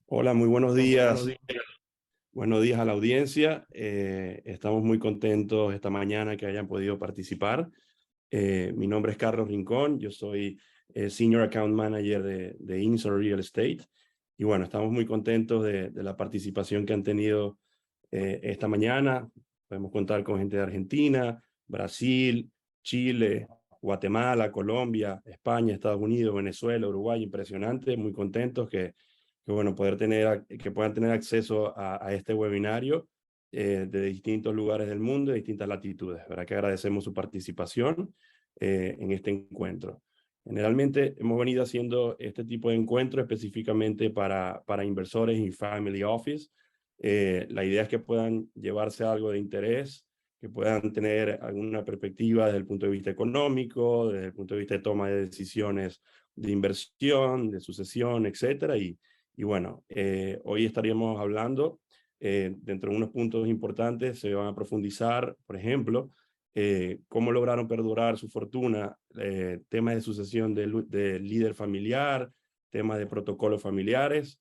Hola, muy buenos días. Buenos días. Buenos días a la audiencia. Estamos muy contentos esta mañana que hayan podido participar. Mi nombre es Carlos Rincón. Yo soy Senior Account Manager de Insor Real Estate. Y bueno, estamos muy contentos de la participación que han tenido esta mañana. Podemos contar con gente de Argentina, Brasil, Chile, Guatemala, Colombia, España, Estados Unidos, Venezuela, Uruguay. Impresionante, muy contentos que bueno, que puedan tener acceso a este webinario de distintos lugares del mundo, de distintas latitudes. ¿Verdad? Que agradecemos su participación en este encuentro. Generalmente hemos venido haciendo este tipo de encuentros específicamente para inversores y family office. La idea es que puedan llevarse algo de interés, que puedan tener alguna perspectiva desde el punto de vista económico, desde el punto de vista de toma de decisiones de inversión, de sucesión, etcétera. Y bueno, hoy estaríamos hablando, dentro de unos puntos importantes, se van a profundizar, por ejemplo, cómo lograron perdurar su fortuna, temas de sucesión de líder familiar, temas de protocolos familiares,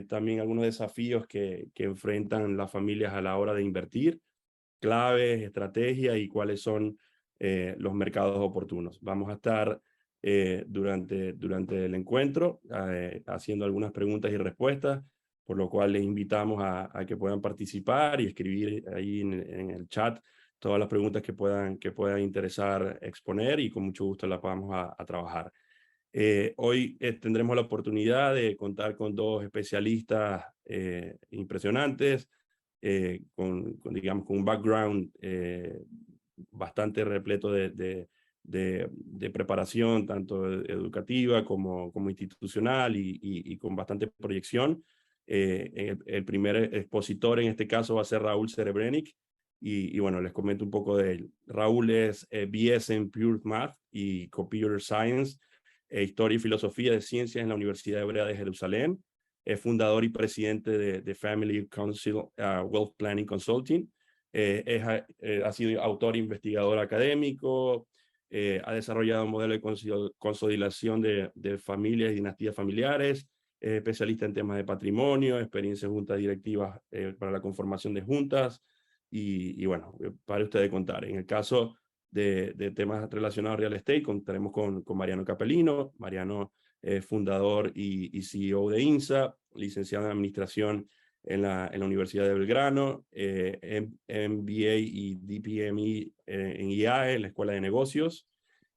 también algunos desafíos que enfrentan las familias a la hora de invertir, claves, estrategias y cuáles son los mercados oportunos. Vamos a estar durante el encuentro haciendo algunas preguntas y respuestas, por lo cual les invitamos a que puedan participar y escribir ahí en el chat todas las preguntas que puedan interesar exponer y con mucho gusto las vamos a trabajar. Hoy tendremos la oportunidad de contar con dos especialistas impresionantes, digamos, con un background bastante repleto de preparación, tanto educativa como institucional y con bastante proyección. El primer expositor en este caso va a ser Raúl Serebrenic, y bueno, les comento un poco de él. Raúl es BS en Pure Math y Computer Science, Historia y Filosofía de Ciencias en la Universidad Hebrea de Jerusalén. Es fundador y presidente de Family Council Wealth Planning Consulting. Ha sido autor e investigador académico. Ha desarrollado un modelo de consolidación de familias y dinastías familiares. Es especialista en temas de patrimonio, experiencia en juntas directivas para la conformación de juntas. Y bueno, para ustedes contar. En el caso de temas relacionados a real estate, contaremos con Mariano Capellino. Mariano es fundador y CEO de INSA, licenciado en Administración en la Universidad de Belgrano, MBA y DPME en IAE, en la Escuela de Negocios.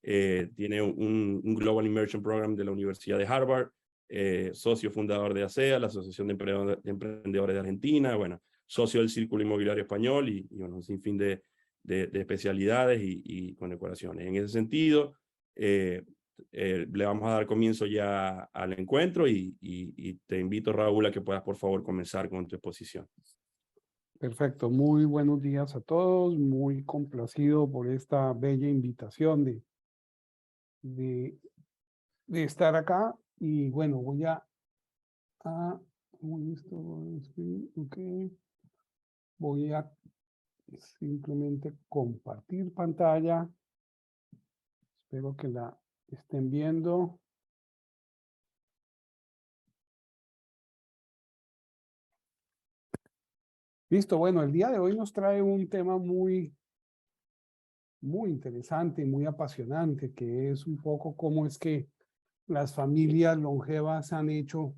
Tiene un Global Immersion Program de la Universidad de Harvard, socio fundador de ASEA, la Asociación de Emprendedores de Argentina, bueno, socio del Círculo Inmobiliario Español y bueno, un sinfín de especialidades y condecoraciones. En ese sentido, le vamos a dar comienzo ya al encuentro y te invito, Raúl, a que puedas, por favor, comenzar con tu exposición. Perfecto, muy buenos días a todos, muy complacido por esta bella invitación de, de estar acá. Y bueno, voy a simplemente compartir pantalla. Espero que la estén viendo. Listo, bueno, el día de hoy nos trae un tema muy interesante, muy apasionante, que es un poco cómo es que las familias longevas han hecho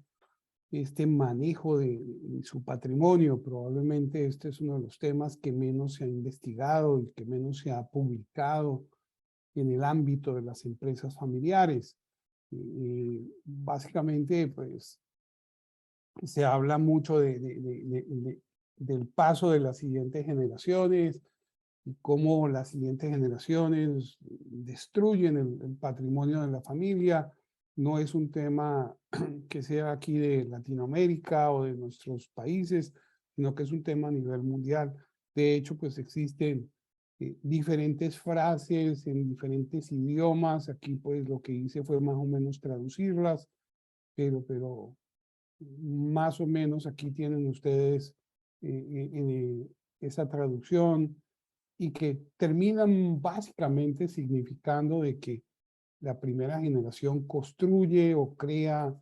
este manejo de su patrimonio. Probablemente este es uno de los temas que menos se ha investigado y que menos se ha publicado en el ámbito de las empresas familiares. Básicamente, pues, se habla mucho del paso de las siguientes generaciones y cómo las siguientes generaciones destruyen el patrimonio de la familia. No es un tema que sea aquí de Latinoamérica o de nuestros países, sino que es un tema a nivel mundial. De hecho, pues existen diferentes frases en diferentes idiomas. Aquí pues lo que hice fue más o menos traducirlas, pero más o menos aquí tienen ustedes esa traducción, y que terminan básicamente significando de que la primera generación construye o crea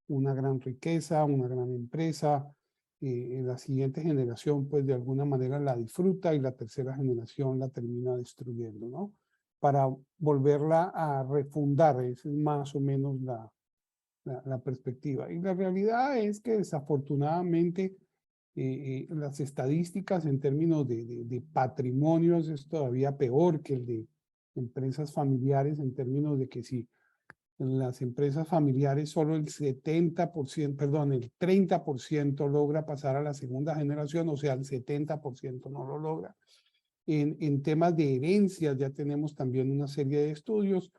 una gran riqueza, una gran empresa. La siguiente generación, pues de alguna manera la disfruta y la tercera generación la termina destruyendo, ¿no? Para volverla a refundar. Esa es más o menos la perspectiva. Y la realidad es que desafortunadamente las estadísticas en términos de patrimonios es todavía peor que el de empresas familiares, en términos de que si en las empresas familiares solo el 70%, perdón, el 30% logra pasar a la segunda generación, o sea, el 70% no lo logra. En temas de herencias ya tenemos también una serie de estudios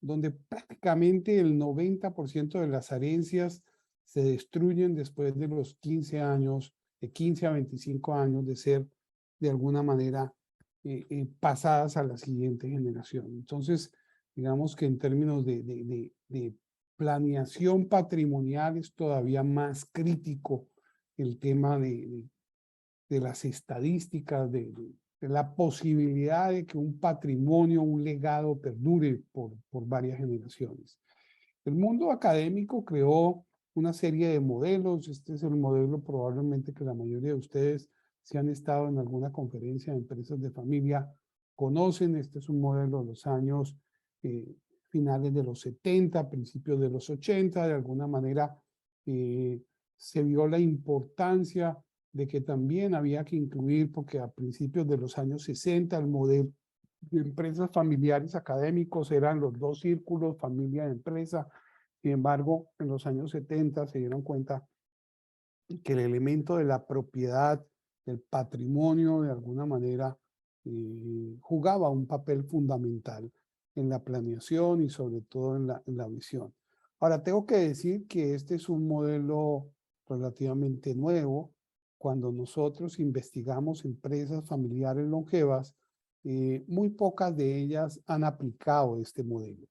donde prácticamente el 90% de las herencias se destruyen después de los 15 años, de 15 a 25 años de ser de alguna manera pasadas a la siguiente generación. Entonces, digamos que en términos de planeación patrimonial es todavía más crítico el tema de las estadísticas, de la posibilidad de que un patrimonio, un legado perdure por varias generaciones. El mundo académico creó una serie de modelos. Este es el modelo probablemente que la mayoría de ustedes, si han estado en alguna conferencia de empresas de familia, conocen. Este es un modelo de los años finales de los 70, principios de los 80. De alguna manera se vio la importancia de que también había que incluir, porque a principios de los años 60 el modelo de empresas familiares académicos eran los dos círculos, familia y empresa. Sin embargo, en los años 70 se dieron cuenta que el elemento de la propiedad, del patrimonio, de alguna manera, jugaba un papel fundamental en la planeación y sobre todo en la visión. Ahora, tengo que decir que este es un modelo relativamente nuevo. Cuando nosotros investigamos empresas familiares longevas, muy pocas de ellas han aplicado este modelo.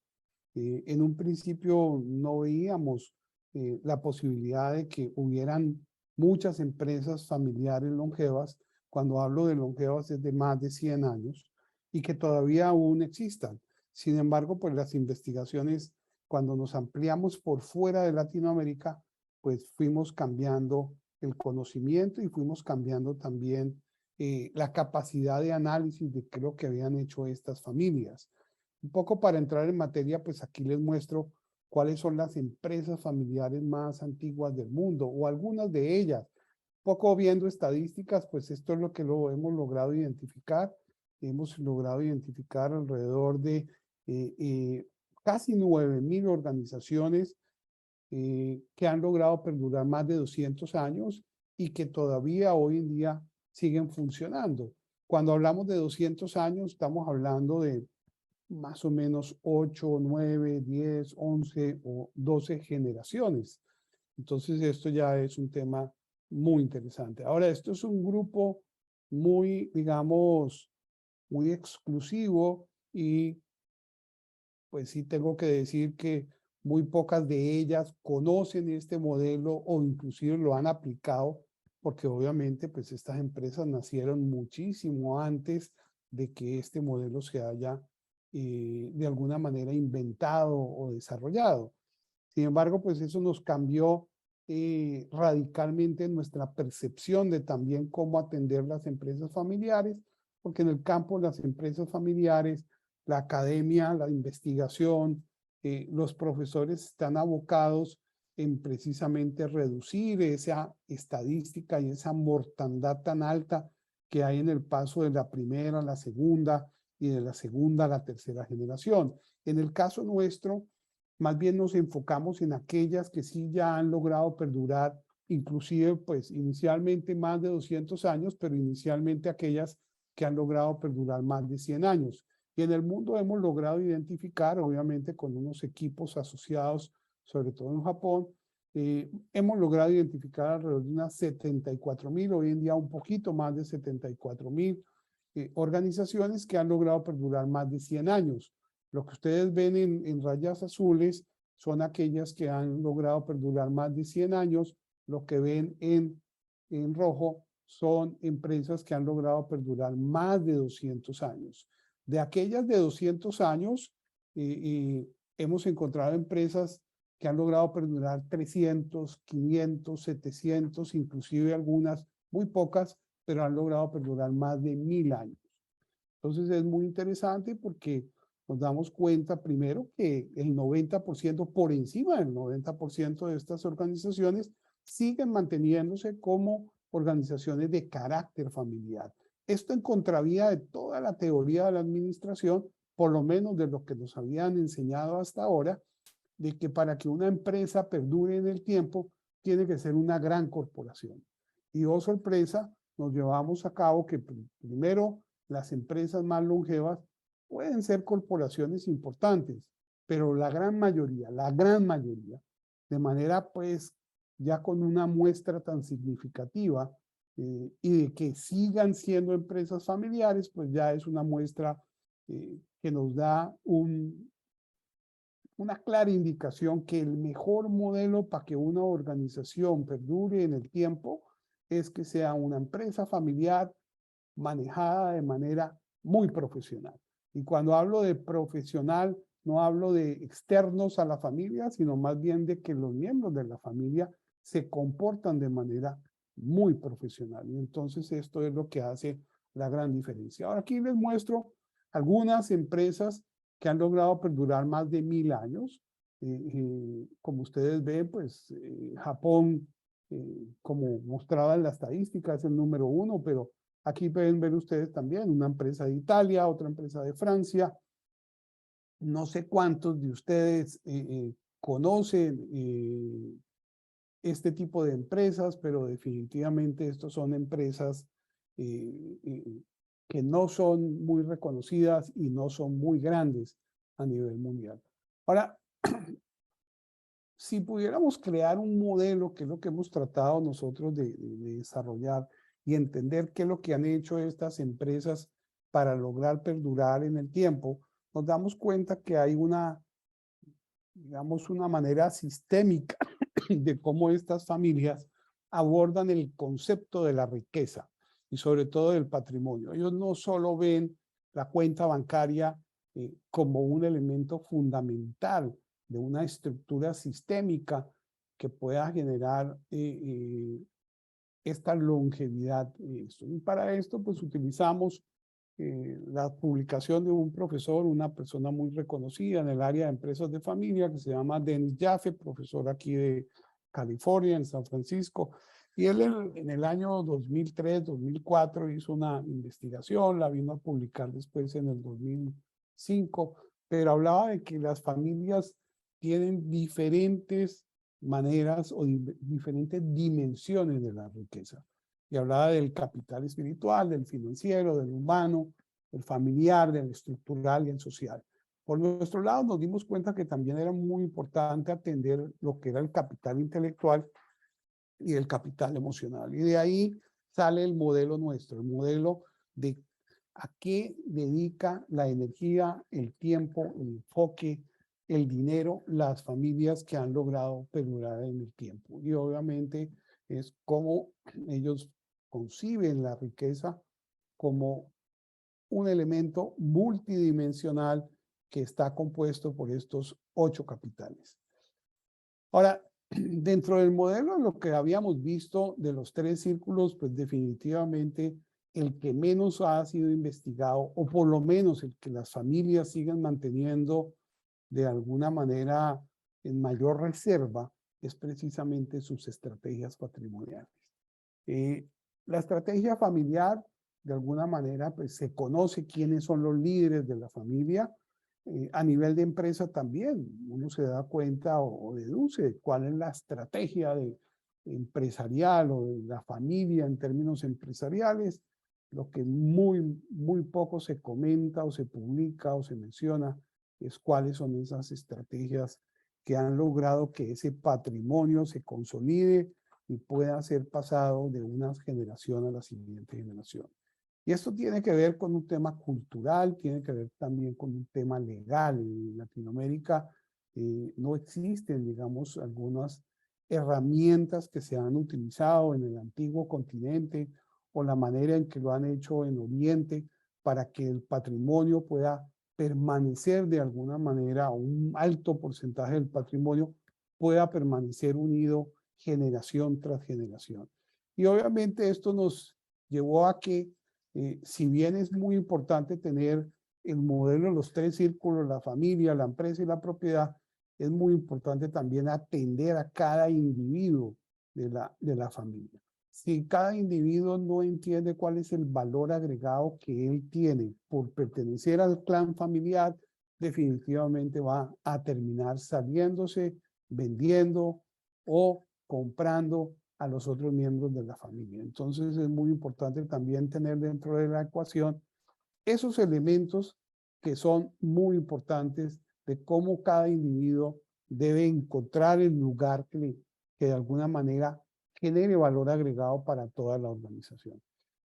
En un principio no veíamos la posibilidad de que hubieran muchas empresas familiares longevas. Cuando hablo de longevas es de más de 100 años y que todavía aún existan. Sin embargo, pues las investigaciones, cuando nos ampliamos por fuera de Latinoamérica, pues fuimos cambiando el conocimiento y fuimos cambiando también la capacidad de análisis de qué es lo que habían hecho estas familias. Un poco para entrar en materia, pues aquí les muestro cuáles son las empresas familiares más antiguas del mundo o algunas de ellas. Un poco viendo estadísticas, pues esto es lo que lo hemos logrado identificar. Hemos logrado identificar alrededor de casi 9.000 organizaciones que han logrado perdurar más de 200 años y que todavía hoy en día siguen funcionando. Cuando hablamos de 200 años, estamos hablando de más o menos 8, 9, 10, 11 o 12 generaciones. Entonces esto ya es un tema muy interesante. Ahora, esto es un grupo muy, digamos, muy exclusivo y pues sí tengo que decir que muy pocas de ellas conocen este modelo o inclusive lo han aplicado porque obviamente pues estas empresas nacieron muchísimo antes de que este modelo se haya de alguna manera inventado o desarrollado. Sin embargo, pues eso nos cambió radicalmente nuestra percepción de también cómo atender las empresas familiares, porque en el campo de las empresas familiares, la academia, la investigación, los profesores están abocados en precisamente reducir esa estadística y esa mortandad tan alta que hay en el paso de la primera a la segunda y de la segunda a la tercera generación. En el caso nuestro, más bien nos enfocamos en aquellas que sí ya han logrado perdurar, inclusive pues inicialmente más de 200 años, pero inicialmente aquellas que han logrado perdurar más de 100 años. Y en el mundo hemos logrado identificar, obviamente con unos equipos asociados, sobre todo en Japón, hemos logrado identificar alrededor de unas 74.000, hoy en día un poquito más de 74.000 organizaciones que han logrado perdurar más de 100 años. Lo que ustedes ven en rayas azules son aquellas que han logrado perdurar más de 100 años. Lo que ven en rojo son empresas que han logrado perdurar más de 200 años. De aquellas de 200 años, hemos encontrado empresas que han logrado perdurar 300, 500, 700, inclusive algunas, muy pocas, pero han logrado perdurar más de 1000 años. Entonces es muy interesante porque nos damos cuenta primero que el 90%, por encima del 90% de estas organizaciones siguen manteniéndose como organizaciones de carácter familiar. Esto en contravía de toda la teoría de la administración, por lo menos de lo que nos habían enseñado hasta ahora, de que para que una empresa perdure en el tiempo, tiene que ser una gran corporación. Y oh sorpresa, nos llevamos a cabo que primero las empresas más longevas pueden ser corporaciones importantes, pero la gran mayoría, de manera pues ya con una muestra tan significativa y de que sigan siendo empresas familiares, pues ya es una muestra que nos da una clara indicación que el mejor modelo para que una organización perdure en el tiempo es que sea una empresa familiar manejada de manera muy profesional. Y cuando hablo de profesional, no hablo de externos a la familia, sino más bien de que los miembros de la familia se comportan de manera muy profesional. Y entonces esto es lo que hace la gran diferencia. Ahora aquí les muestro algunas empresas que han logrado perdurar más de 1000 años. Como ustedes ven, pues Japón, como mostraba en la estadística, es el número 1, pero aquí pueden ver ustedes también una empresa de Italia, otra empresa de Francia. No sé cuántos de ustedes conocen este tipo de empresas, pero definitivamente estos son empresas que no son muy reconocidas y no son muy grandes a nivel mundial. Ahora, si pudiéramos crear un modelo, que es lo que hemos tratado nosotros de desarrollar y entender qué es lo que han hecho estas empresas para lograr perdurar en el tiempo, nos damos cuenta que hay digamos, una manera sistémica de cómo estas familias abordan el concepto de la riqueza y sobre todo del patrimonio. Ellos no solo ven la cuenta bancaria como un elemento fundamental de una estructura sistémica que pueda generar esta longevidad. Y para esto, pues utilizamos la publicación de un profesor, una persona muy reconocida en el área de empresas de familia, que se llama Dennis Jaffe, profesor aquí de California, en San Francisco. Y él en el año 2003, 2004 hizo una investigación, la vino a publicar después en el 2005, pero hablaba de que las familias tienen diferentes maneras o diferentes dimensiones de la riqueza. Y hablaba del capital espiritual, del financiero, del humano, del familiar, del estructural y el social. Por nuestro lado nos dimos cuenta que también era muy importante atender lo que era el capital intelectual y el capital emocional. Y de ahí sale el modelo nuestro, el modelo de a qué dedica la energía, el tiempo, el enfoque, el dinero, las familias que han logrado perdurar en el tiempo. Y obviamente es cómo ellos conciben la riqueza como un elemento multidimensional que está compuesto por estos 8 capitales. Ahora, dentro del modelo, lo que habíamos visto de los 3 círculos, pues definitivamente el que menos ha sido investigado, o por lo menos el que las familias siguen manteniendo de alguna manera en mayor reserva, es precisamente sus estrategias patrimoniales. La estrategia familiar, de alguna manera, pues se conoce quiénes son los líderes de la familia. A nivel de empresa también, uno se da cuenta o deduce cuál es la estrategia empresarial o de la familia en términos empresariales. Lo que muy poco se comenta o se publica o se menciona es cuáles son esas estrategias que han logrado que ese patrimonio se consolide y pueda ser pasado de una generación a la siguiente generación. Y esto tiene que ver con un tema cultural, tiene que ver también con un tema legal. En Latinoamérica no existen, digamos, algunas herramientas que se han utilizado en el antiguo continente o la manera en que lo han hecho en Oriente para que el patrimonio pueda permanecer de alguna manera, un alto porcentaje del patrimonio pueda permanecer unido generación tras generación. Y obviamente esto nos llevó a que, si bien es muy importante tener el modelo de los 3 círculos, la familia, la empresa y la propiedad, es muy importante también atender a cada individuo de la familia. Si cada individuo no entiende cuál es el valor agregado que él tiene por pertenecer al clan familiar, definitivamente va a terminar saliéndose, vendiendo o comprando a los otros miembros de la familia. Entonces es muy importante también tener dentro de la ecuación esos elementos que son muy importantes de cómo cada individuo debe encontrar el lugar que de alguna manera genere valor agregado para toda la organización.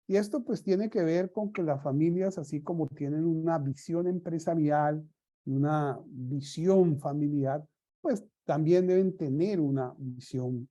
Y esto pues tiene que ver con que las familias, así como tienen una visión empresarial y una visión familiar, pues también deben tener una visión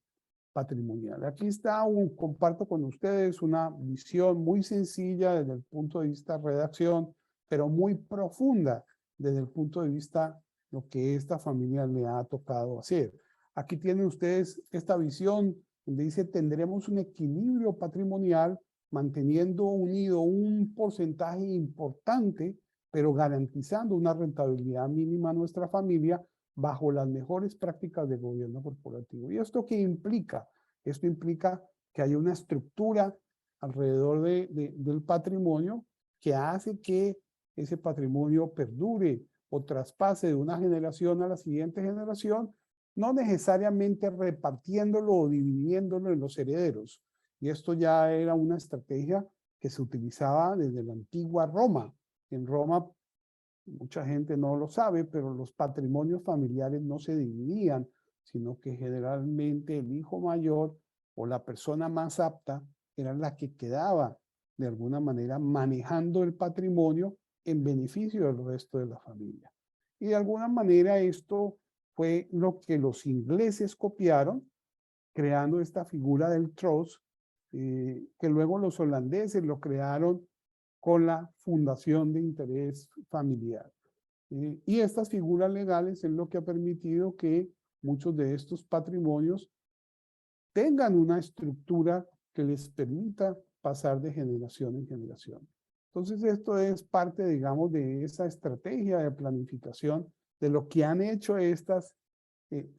patrimonial. Aquí está, comparto con ustedes una visión muy sencilla desde el punto de vista redacción, pero muy profunda desde el punto de vista lo que esta familia le ha tocado hacer. Aquí tienen ustedes esta visión donde dice tendremos un equilibrio patrimonial manteniendo unido un porcentaje importante, pero garantizando una rentabilidad mínima a nuestra familia bajo las mejores prácticas de gobierno corporativo. ¿Y esto qué implica? Esto implica que hay una estructura alrededor del patrimonio que hace que ese patrimonio perdure o traspase de una generación a la siguiente generación, no necesariamente repartiéndolo o dividiéndolo en los herederos. Y esto ya era una estrategia que se utilizaba desde la antigua Roma. En Roma, mucha gente no lo sabe, pero los patrimonios familiares no se dividían, sino que generalmente el hijo mayor o la persona más apta era la que quedaba de alguna manera manejando el patrimonio en beneficio del resto de la familia. Y de alguna manera esto fue lo que los ingleses copiaron, creando esta figura del trust, que luego los holandeses lo crearon con la fundación de interés familiar. Y estas figuras legales es lo que ha permitido que muchos de estos patrimonios tengan una estructura que les permita pasar de generación en generación. Entonces esto es parte, digamos, de esa estrategia de planificación de lo que han hecho estas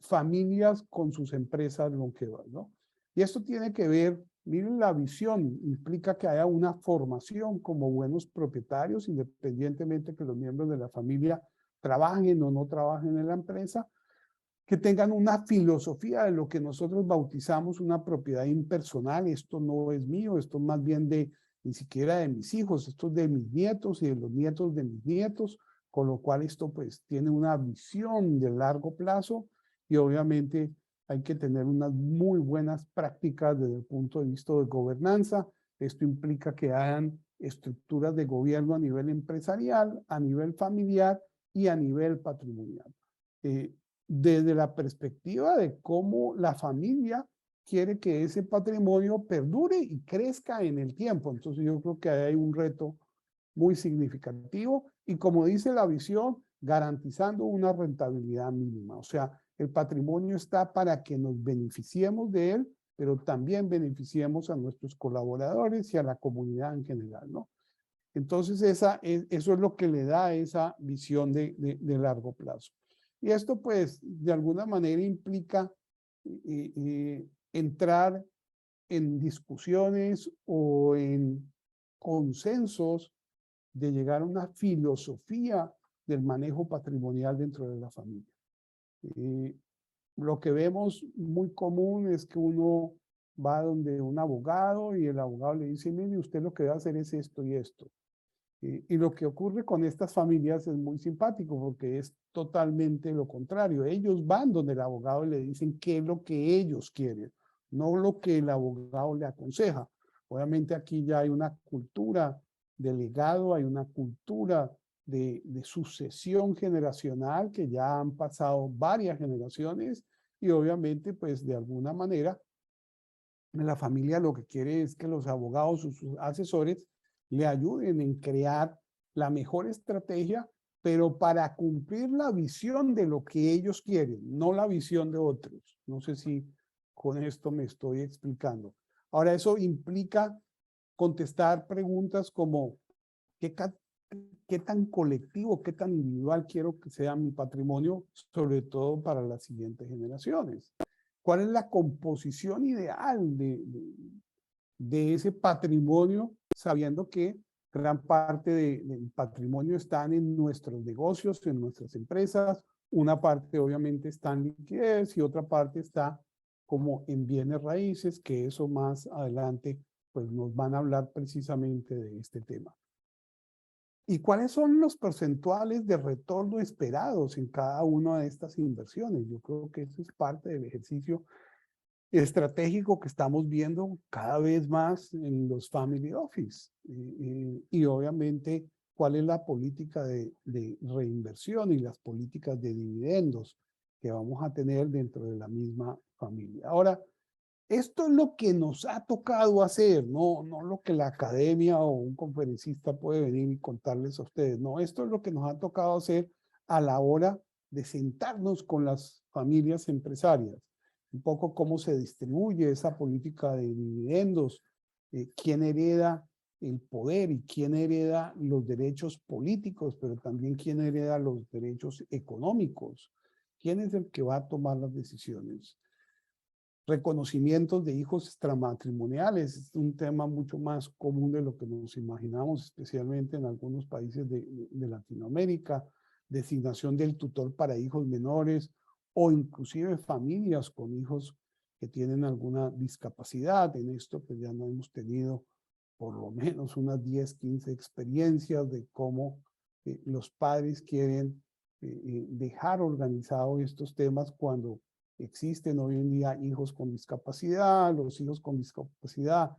familias con sus empresas longevas, ¿no? Y esto tiene que ver, miren, la visión implica que haya una formación como buenos propietarios, independientemente que los miembros de la familia trabajen o no trabajen en la empresa, que tengan una filosofía de lo que nosotros bautizamos una propiedad impersonal. Esto no es mío, esto es más bien de, ni siquiera de mis hijos, esto es de mis nietos y de los nietos de mis nietos, con lo cual esto pues tiene una visión de largo plazo y obviamente hay que tener unas muy buenas prácticas desde el punto de vista de gobernanza. Esto implica que hayan estructuras de gobierno a nivel empresarial, a nivel familiar y a nivel patrimonial. Desde la perspectiva de cómo la familia quiere que ese patrimonio perdure y crezca en el tiempo. Entonces yo creo que hay un reto muy significativo y como dice la visión, garantizando una rentabilidad mínima. O sea, el patrimonio está para que nos beneficiemos de él, pero también beneficiemos a nuestros colaboradores y a la comunidad en general, ¿no? Entonces eso es lo que le da esa visión de largo plazo. Y esto pues de alguna manera implica entrar en discusiones o en consensos de llegar a una filosofía del manejo patrimonial dentro de la familia. Lo que vemos muy común es que uno va donde un abogado y el abogado le dice, mire, usted lo que debe hacer es esto y esto. Y lo que ocurre con estas familias es muy simpático porque es totalmente lo contrario. Ellos van donde el abogado y le dicen qué es lo que ellos quieren, no lo que el abogado le aconseja. Obviamente aquí ya hay una cultura de legado, hay una cultura de sucesión generacional que ya han pasado varias generaciones y obviamente pues de alguna manera la familia lo que quiere es que los abogados o sus asesores le ayuden en crear la mejor estrategia pero para cumplir la visión de lo que ellos quieren, no la visión de otros. No sé si con esto me estoy explicando. Ahora, eso implica contestar preguntas como, ¿qué, qué tan colectivo, qué tan individual quiero que sea mi patrimonio, sobre todo para las siguientes generaciones? ¿Cuál es la composición ideal de ese patrimonio, sabiendo que gran parte del patrimonio están en nuestros negocios, en nuestras empresas? Una parte obviamente está en liquidez y otra parte está como en bienes raíces, que eso más adelante pues nos van a hablar precisamente de este tema. ¿Y cuáles son los porcentuales de retorno esperados en cada una de estas inversiones? Yo creo que eso es parte del ejercicio estratégico que estamos viendo cada vez más en los family office. Y obviamente, cuál es la política de reinversión y las políticas de dividendos que vamos a tener dentro de la misma familia. Ahora, esto es lo que nos ha tocado hacer, no lo que la academia o un conferencista puede venir y contarles a ustedes. No, esto es lo que nos ha tocado hacer a la hora de sentarnos con las familias empresarias. Un poco cómo se distribuye esa política de dividendos, quién hereda el poder y quién hereda los derechos políticos, pero también quién hereda los derechos económicos. ¿Quién es el que va a tomar las decisiones? Reconocimientos de hijos extramatrimoniales es un tema mucho más común de lo que nos imaginamos, especialmente en algunos países de Latinoamérica. Designación del tutor para hijos menores o inclusive familias con hijos que tienen alguna discapacidad. En esto pues ya no hemos tenido por lo menos unas 10, 15 experiencias de cómo los padres quieren dejar organizados estos temas cuando existen hoy en día hijos con discapacidad. Los hijos con discapacidad,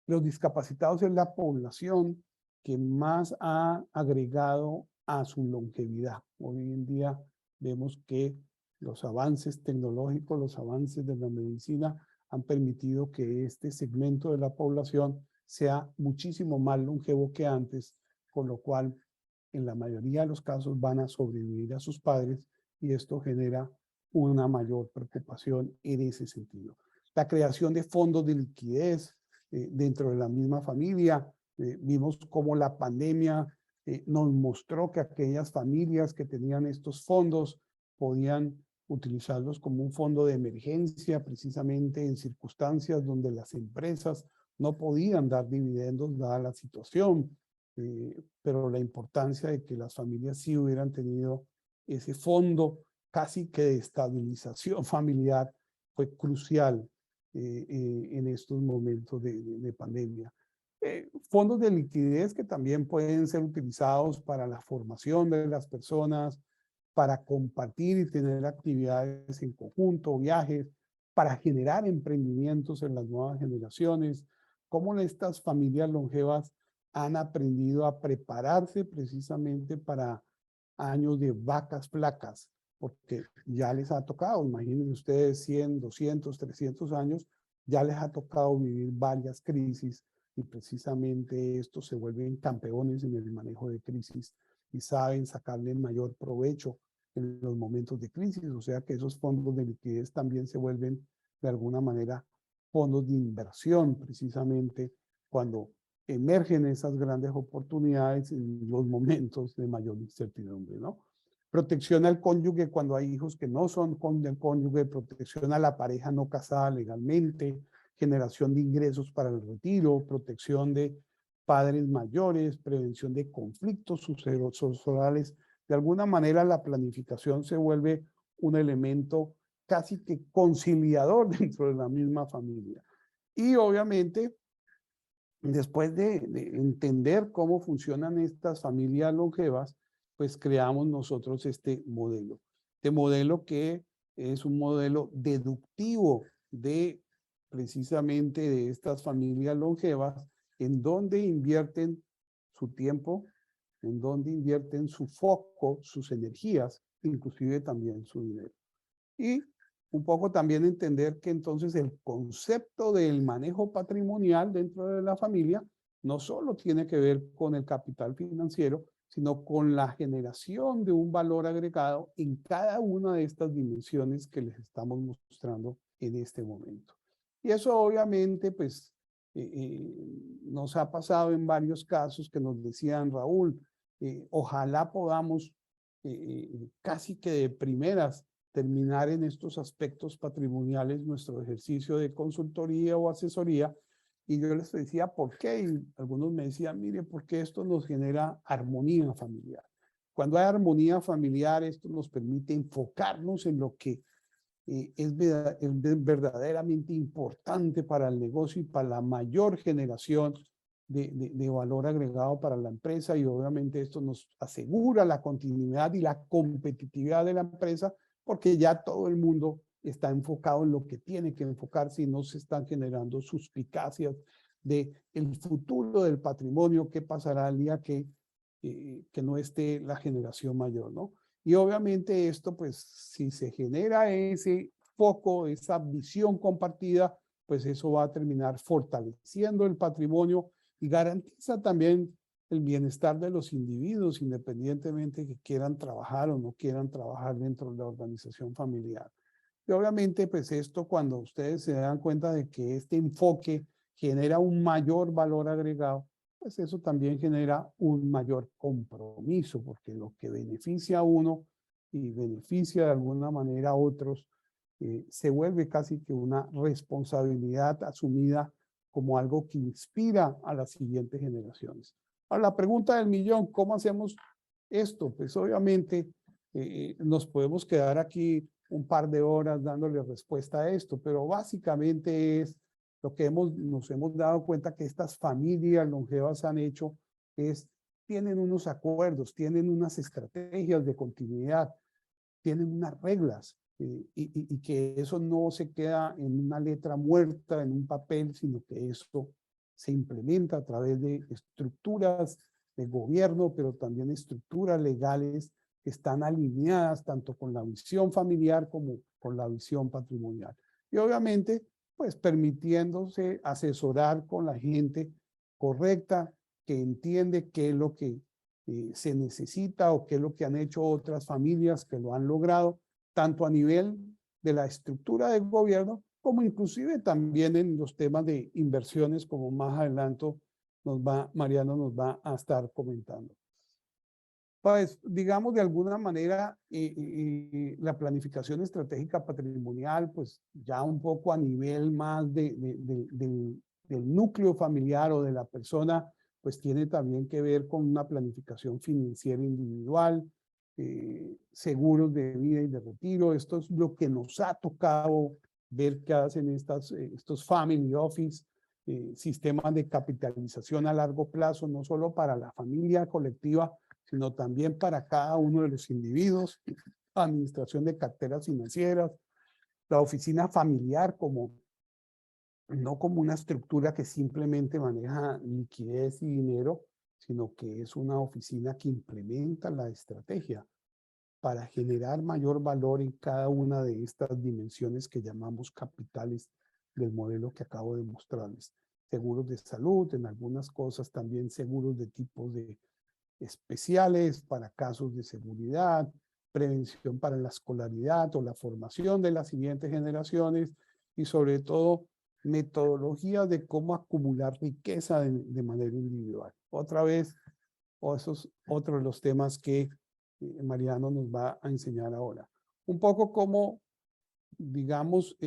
los discapacitados es la población que más ha agregado a su longevidad. Hoy en día vemos que los avances tecnológicos, los avances de la medicina han permitido que este segmento de la población sea muchísimo más longevo que antes, con lo cual en la mayoría de los casos van a sobrevivir a sus padres y esto genera una mayor preocupación en ese sentido. La creación de fondos de liquidez dentro de la misma familia. Vimos cómo la pandemia nos mostró que aquellas familias que tenían estos fondos podían utilizarlos como un fondo de emergencia, precisamente en circunstancias donde las empresas no podían dar dividendos dada la situación, pero la importancia de que las familias sí hubieran tenido ese fondo casi que de estabilización familiar fue crucial en estos momentos de pandemia. Fondos de liquidez que también pueden ser utilizados para la formación de las personas, para compartir y tener actividades en conjunto, viajes, para generar emprendimientos en las nuevas generaciones. Cómo estas familias longevas han aprendido a prepararse precisamente para años de vacas flacas, porque ya les ha tocado, imaginen ustedes 100, 200, 300 años, ya les ha tocado vivir varias crisis y precisamente estos se vuelven campeones en el manejo de crisis y saben sacarle el mayor provecho en los momentos de crisis, o sea que esos fondos de liquidez también se vuelven de alguna manera fondos de inversión precisamente cuando emergen esas grandes oportunidades en los momentos de mayor incertidumbre, ¿no? Protección al cónyuge cuando hay hijos que no son del cónyuge, protección a la pareja no casada legalmente, generación de ingresos para el retiro, protección de padres mayores, prevención de conflictos sucesorales. De alguna manera la planificación se vuelve un elemento casi que conciliador dentro de la misma familia. Y obviamente, después de entender cómo funcionan estas familias longevas, pues creamos nosotros este modelo que es un modelo deductivo de precisamente de estas familias longevas, en donde invierten su tiempo, en donde invierten su foco, sus energías, inclusive también su dinero. Y un poco también entender que entonces el concepto del manejo patrimonial dentro de la familia no solo tiene que ver con el capital financiero, sino con la generación de un valor agregado en cada una de estas dimensiones que les estamos mostrando en este momento. Y eso obviamente, pues, nos ha pasado en varios casos que nos decían, Raúl, ojalá podamos casi que de primeras terminar en estos aspectos patrimoniales nuestro ejercicio de consultoría o asesoría. Y yo les decía, ¿por qué? Y algunos me decían, mire, porque esto nos genera armonía familiar. Cuando hay armonía familiar, esto nos permite enfocarnos en lo que es verdaderamente importante para el negocio y para la mayor generación de valor agregado para la empresa, y obviamente esto nos asegura la continuidad y la competitividad de la empresa, porque ya todo el mundo está enfocado en lo que tiene que enfocarse y no se están generando suspicacias de el futuro del patrimonio, qué pasará el día que no esté la generación mayor, ¿no? Y obviamente esto, pues, si se genera ese foco, esa visión compartida, pues eso va a terminar fortaleciendo el patrimonio y garantiza también el bienestar de los individuos, independientemente que quieran trabajar o no quieran trabajar dentro de la organización familiar. Y obviamente, pues esto, cuando ustedes se dan cuenta de que este enfoque genera un mayor valor agregado, pues eso también genera un mayor compromiso, porque lo que beneficia a uno y beneficia de alguna manera a otros, se vuelve casi que una responsabilidad asumida como algo que inspira a las siguientes generaciones. Ahora, la pregunta del millón, ¿cómo hacemos esto? Pues obviamente nos podemos quedar aquí un par de horas dándole respuesta a esto, pero básicamente es lo que nos hemos dado cuenta que estas familias longevas han hecho es, tienen unos acuerdos, tienen unas estrategias de continuidad, tienen unas reglas, y que eso no se queda en una letra muerta, en un papel, sino que eso se implementa a través de estructuras de gobierno, pero también estructuras legales que están alineadas tanto con la visión familiar como con la visión patrimonial. Y obviamente, pues permitiéndose asesorar con la gente correcta, que entiende qué es lo que se necesita o qué es lo que han hecho otras familias que lo han logrado, tanto a nivel de la estructura del gobierno, como inclusive también en los temas de inversiones, como más adelante Mariano nos va a estar comentando. Pues, digamos, de alguna manera, la planificación estratégica patrimonial, pues ya un poco a nivel más del núcleo familiar o de la persona, pues tiene también que ver con una planificación financiera individual, seguros de vida y de retiro. Esto es lo que nos ha tocado ver que hacen estos family office, sistemas de capitalización a largo plazo, no solo para la familia colectiva, sino también para cada uno de los individuos, administración de carteras financieras, la oficina familiar como no como una estructura que simplemente maneja liquidez y dinero, sino que es una oficina que implementa la estrategia para generar mayor valor en cada una de estas dimensiones que llamamos capitales del modelo que acabo de mostrarles. Seguros de salud, en algunas cosas también seguros de tipos de especiales para casos de seguridad, prevención para la escolaridad o la formación de las siguientes generaciones y sobre todo metodologías de cómo acumular riqueza de manera individual. Otra vez, eso es otro de los temas que Mariano nos va a enseñar ahora. Un poco cómo, digamos,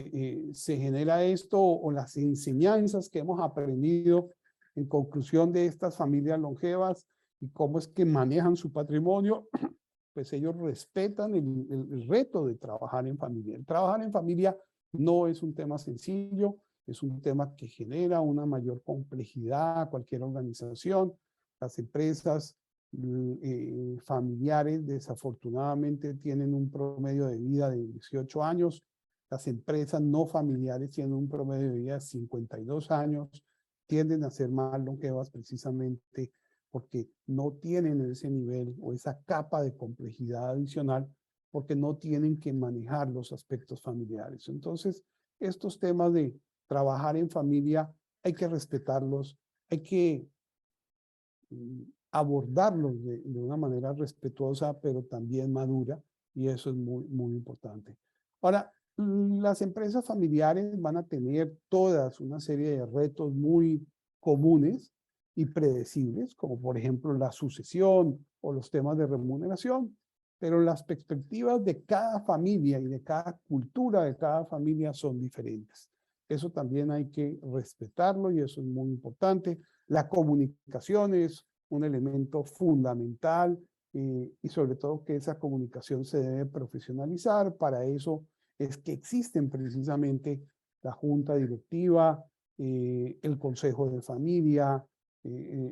se genera esto o las enseñanzas que hemos aprendido en conclusión de estas familias longevas y cómo es que manejan su patrimonio. Pues ellos respetan el reto de trabajar en familia. El trabajar en familia no es un tema sencillo, es un tema que genera una mayor complejidad a cualquier organización. Las empresas familiares desafortunadamente tienen un promedio de vida de 18 años. Las empresas no familiares tienen un promedio de vida de 52 años. Tienden a ser más longevas precisamente porque no tienen ese nivel o esa capa de complejidad adicional, porque no tienen que manejar los aspectos familiares. Entonces, estos temas de trabajar en familia hay que respetarlos, hay que abordarlos de una manera respetuosa, pero también madura, y eso es muy, muy importante. Ahora, las empresas familiares van a tener todas una serie de retos muy comunes y predecibles, como por ejemplo la sucesión o los temas de remuneración, pero las perspectivas de cada familia y de cada cultura de cada familia son diferentes. Eso también hay que respetarlo y eso es muy importante. La comunicación es un elemento fundamental y sobre todo que esa comunicación se debe profesionalizar. Para eso es que existen precisamente la junta directiva, el consejo de familia,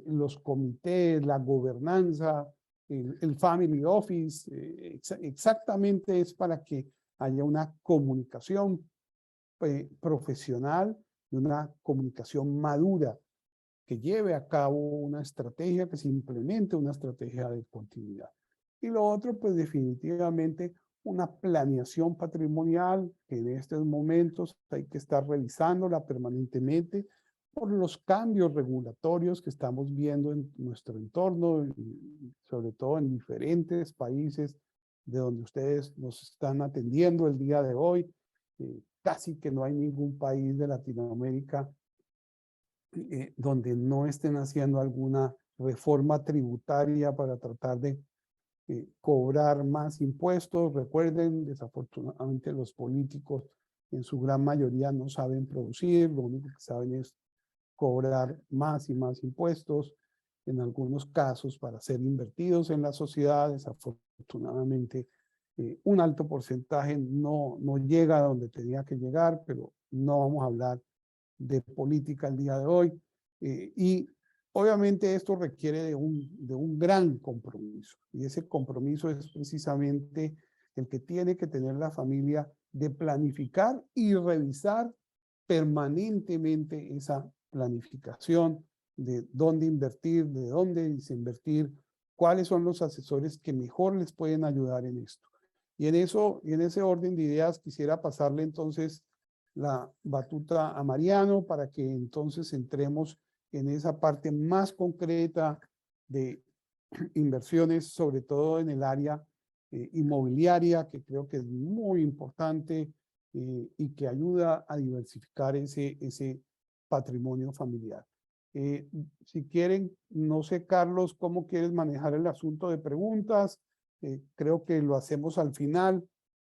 los comités, la gobernanza, el family office, exactamente es para que haya una comunicación profesional y una comunicación madura que lleve a cabo una estrategia, que se implemente una estrategia de continuidad. Y lo otro, pues definitivamente una planeación patrimonial que en estos momentos hay que estar revisándola permanentemente por los cambios regulatorios que estamos viendo en nuestro entorno, y sobre todo en diferentes países de donde ustedes nos están atendiendo el día de hoy. Casi que no hay ningún país de Latinoamérica donde no estén haciendo alguna reforma tributaria para tratar de cobrar más impuestos. Recuerden, desafortunadamente los políticos en su gran mayoría no saben producir, lo único que saben es cobrar más y más impuestos, en algunos casos para ser invertidos en la sociedad. Desafortunadamente, un alto porcentaje no llega a donde tenía que llegar, pero no vamos a hablar de política el día de hoy. Y obviamente esto requiere de un gran compromiso. Y ese compromiso es precisamente el que tiene que tener la familia de planificar y revisar permanentemente esa planificación de dónde invertir, de dónde desinvertir, cuáles son los asesores que mejor les pueden ayudar en esto. Y en ese orden de ideas quisiera pasarle entonces la batuta a Mariano para que entonces entremos en esa parte más concreta de inversiones, sobre todo en el área inmobiliaria, que creo que es muy importante y que ayuda a diversificar ese patrimonio familiar. Si quieren, no sé, Carlos, cómo quieres manejar el asunto de preguntas. Creo que lo hacemos al final,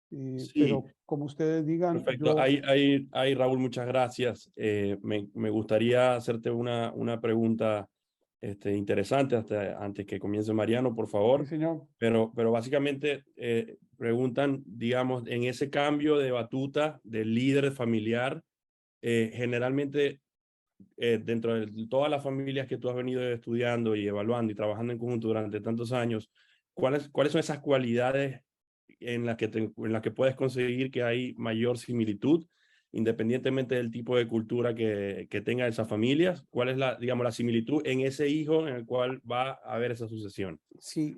Sí, pero como ustedes digan, perfecto. yo... Raúl, muchas gracias. Me gustaría hacerte una pregunta interesante antes que comience Mariano, por Sí, favor. señor. Pero básicamente preguntan, digamos, en ese cambio de batuta del líder familiar, generalmente dentro de todas las familias que tú has venido estudiando y evaluando y trabajando en conjunto durante tantos años, ¿cuáles son esas cualidades en las que puedes conseguir que hay mayor similitud, independientemente del tipo de cultura que tenga esas familias? ¿Cuál es digamos, la similitud en ese hijo en el cual va a haber esa sucesión? Sí,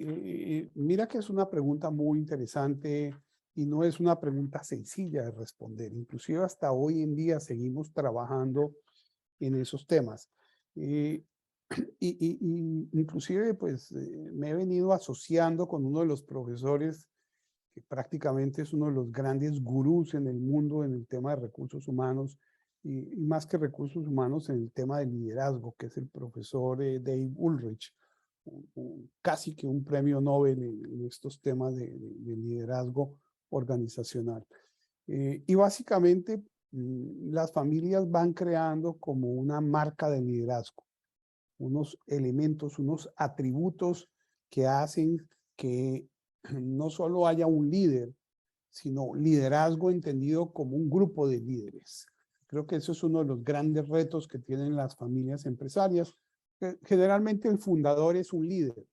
mira que es una pregunta muy interesante y no es una pregunta sencilla de responder. Inclusive hasta hoy en día seguimos trabajando en esos temas. Eh, inclusive pues me he venido asociando con uno de los profesores que prácticamente es uno de los grandes gurús en el mundo en el tema de recursos humanos y más que recursos humanos en el tema de liderazgo, que es el profesor Dave Ulrich, casi que un premio Nobel en estos temas de liderazgo organizacional. Y básicamente las familias van creando como una marca de liderazgo, unos elementos, unos atributos que hacen que no solo haya un líder, sino liderazgo entendido como un grupo de líderes. Creo que eso es uno de los grandes retos que tienen las familias empresarias. Generalmente el fundador es un líder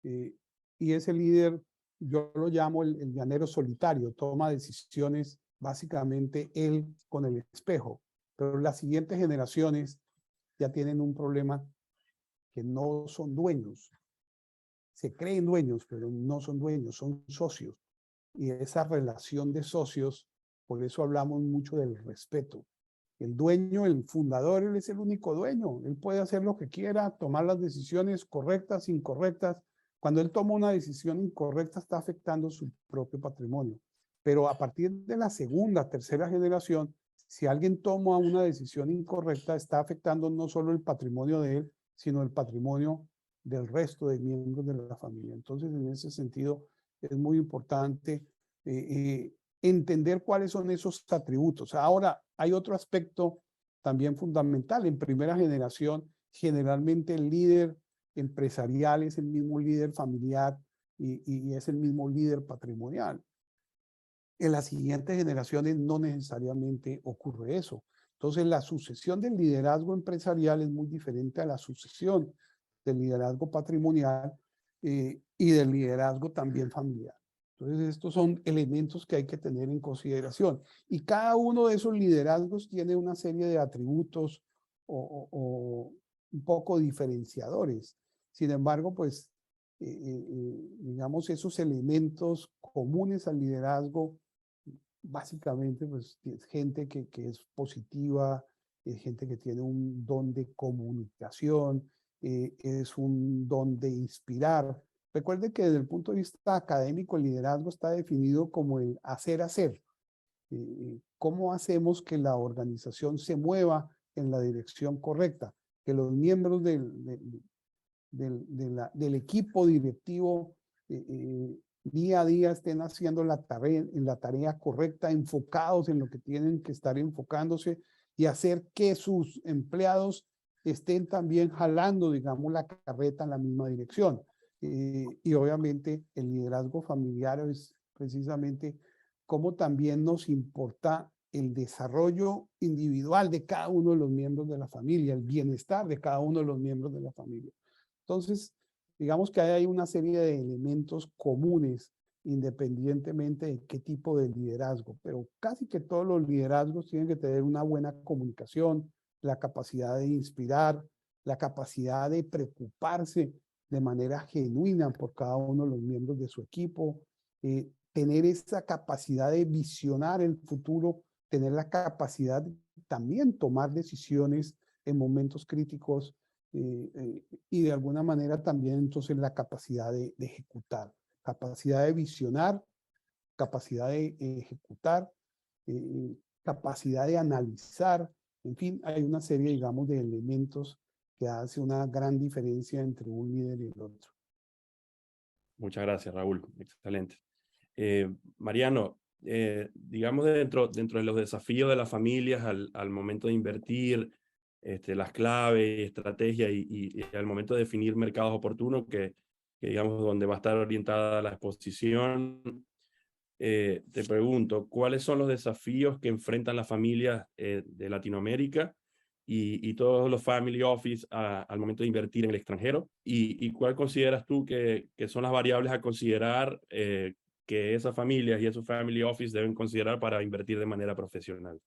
y ese líder yo lo llamo el llanero solitario, toma decisiones básicamente él con el espejo, pero las siguientes generaciones ya tienen un problema que no son dueños, se creen dueños, pero no son dueños, son socios. Y esa relación de socios, por eso hablamos mucho del respeto. El dueño, el fundador, él es el único dueño. Él puede hacer lo que quiera, tomar las decisiones correctas, incorrectas. Cuando él toma una decisión incorrecta, está afectando su propio patrimonio. Pero a partir de la segunda, tercera generación, si alguien toma una decisión incorrecta, está afectando no solo el patrimonio de él, sino el patrimonio del resto de miembros de la familia. Entonces, en ese sentido, es muy importante entender cuáles son esos atributos. Ahora, hay otro aspecto también fundamental. En primera generación, generalmente el líder empresarial es el mismo líder familiar y es el mismo líder patrimonial. En las siguientes generaciones no necesariamente ocurre eso. Entonces, la sucesión del liderazgo empresarial es muy diferente a la sucesión del liderazgo patrimonial y del liderazgo también familiar. Entonces, estos son elementos que hay que tener en consideración. Y cada uno de esos liderazgos tiene una serie de atributos o un poco diferenciadores. Sin embargo, pues, digamos, esos elementos comunes al liderazgo básicamente, pues, es gente que es positiva, es gente que tiene un don de comunicación, es un don de inspirar. Recuerde que desde el punto de vista académico, el liderazgo está definido como el hacer. ¿Cómo hacemos que la organización se mueva en la dirección correcta? Que los miembros del equipo directivo día a día estén haciendo la tarea correcta, enfocados en lo que tienen que estar enfocándose y hacer que sus empleados estén también jalando, digamos, la carreta en la misma dirección. Y obviamente el liderazgo familiar es precisamente cómo también nos importa el desarrollo individual de cada uno de los miembros de la familia, el bienestar de cada uno de los miembros de la familia. Entonces, digamos que hay una serie de elementos comunes independientemente de qué tipo de liderazgo, pero casi que todos los liderazgos tienen que tener una buena comunicación, la capacidad de inspirar, la capacidad de preocuparse de manera genuina por cada uno de los miembros de su equipo, tener esa capacidad de visionar el futuro, tener la capacidad de también tomar decisiones en momentos críticos y de alguna manera también entonces la capacidad de ejecutar, capacidad de visionar, capacidad de ejecutar, capacidad de analizar, en fin, hay una serie, digamos, de elementos que hace una gran diferencia entre un líder y el otro. Muchas gracias, Raúl. Excelente. Mariano, digamos dentro de los desafíos de las familias al momento de invertir, las claves, estrategias y al momento de definir mercados oportunos, que digamos donde va a estar orientada la exposición, te pregunto, ¿cuáles son los desafíos que enfrentan las familias de Latinoamérica y todos los family office al momento de invertir en el extranjero? ¿Y cuál consideras tú que son las variables a considerar que esas familias y esos family office deben considerar para invertir de manera profesional?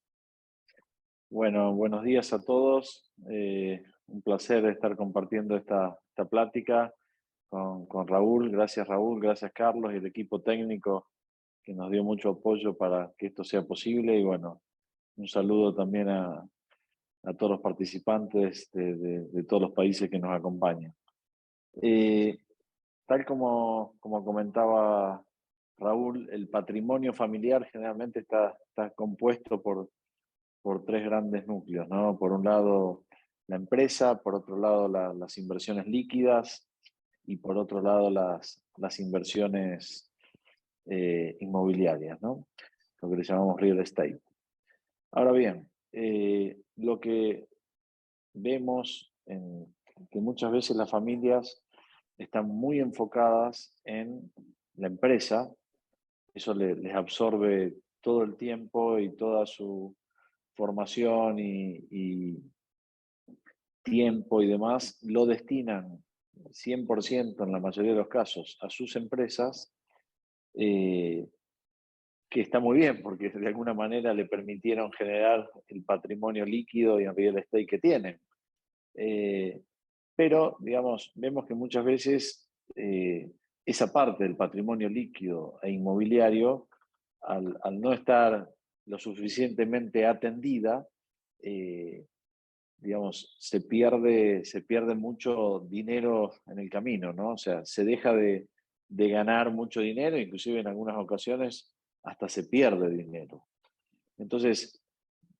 Bueno, buenos días a todos. Un placer estar compartiendo esta plática con Raúl. Gracias Raúl, gracias Carlos y el equipo técnico que nos dio mucho apoyo para que esto sea posible. Y bueno, un saludo también a todos los participantes de todos los países que nos acompañan. Tal como comentaba Raúl, el patrimonio familiar generalmente está compuesto por tres grandes núcleos, ¿no? Por un lado la empresa, por otro lado las inversiones líquidas y por otro lado las inversiones inmobiliarias, ¿no? Lo que le llamamos real estate. Ahora bien, lo que vemos que muchas veces las familias están muy enfocadas en la empresa, eso les absorbe todo el tiempo y toda su formación y tiempo y demás, lo destinan 100% en la mayoría de los casos a sus empresas, que está muy bien porque de alguna manera le permitieron generar el patrimonio líquido y en real estate que tienen. Pero, digamos, vemos que muchas veces esa parte del patrimonio líquido e inmobiliario, al no estar lo suficientemente atendida, digamos, se pierde mucho dinero en el camino, ¿no? O sea, se deja de ganar mucho dinero, inclusive en algunas ocasiones hasta se pierde dinero. Entonces,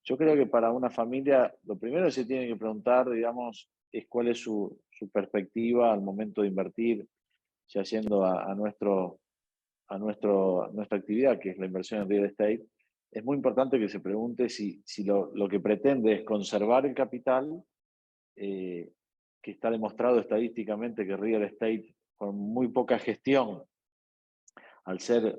yo creo que para una familia, lo primero que se tiene que preguntar, digamos, es cuál es su perspectiva al momento de invertir, ya yendo a nuestra actividad, que es la inversión en real estate. Es muy importante que se pregunte si lo que pretende es conservar el capital, que está demostrado estadísticamente que real estate, con muy poca gestión, al ser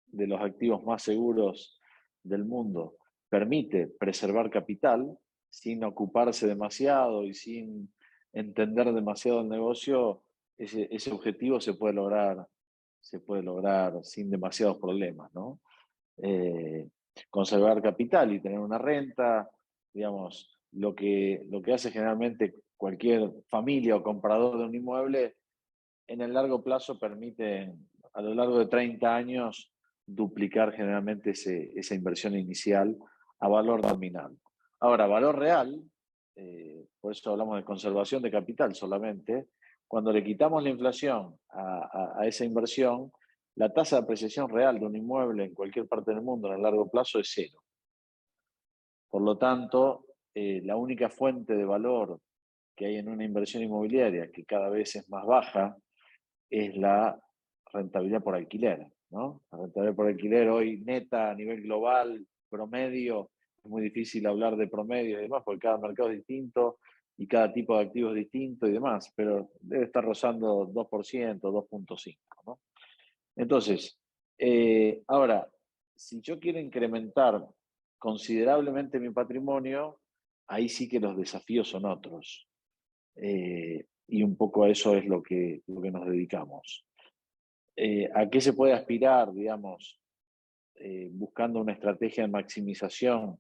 de los activos más seguros del mundo, permite preservar capital sin ocuparse demasiado y sin entender demasiado el negocio. Ese objetivo se puede lograr sin demasiados problemas, ¿no? Conservar capital y tener una renta, digamos, lo que hace generalmente cualquier familia o comprador de un inmueble, en el largo plazo permite, a lo largo de 30 años, duplicar generalmente esa inversión inicial a valor nominal. Ahora, valor real, por eso hablamos de conservación de capital solamente, cuando le quitamos la inflación a esa inversión, la tasa de apreciación real de un inmueble en cualquier parte del mundo en el largo plazo es cero. Por lo tanto, la única fuente de valor que hay en una inversión inmobiliaria, que cada vez es más baja, es la rentabilidad por alquiler, ¿no? La rentabilidad por alquiler hoy neta a nivel global, promedio, es muy difícil hablar de promedio y demás, porque cada mercado es distinto y cada tipo de activo es distinto y demás, pero debe estar rozando 2%, 2.5%, ¿no? Entonces, ahora, si yo quiero incrementar considerablemente mi patrimonio, ahí sí que los desafíos son otros. Y un poco a eso es lo que nos dedicamos. ¿A qué se puede aspirar, digamos, buscando una estrategia de maximización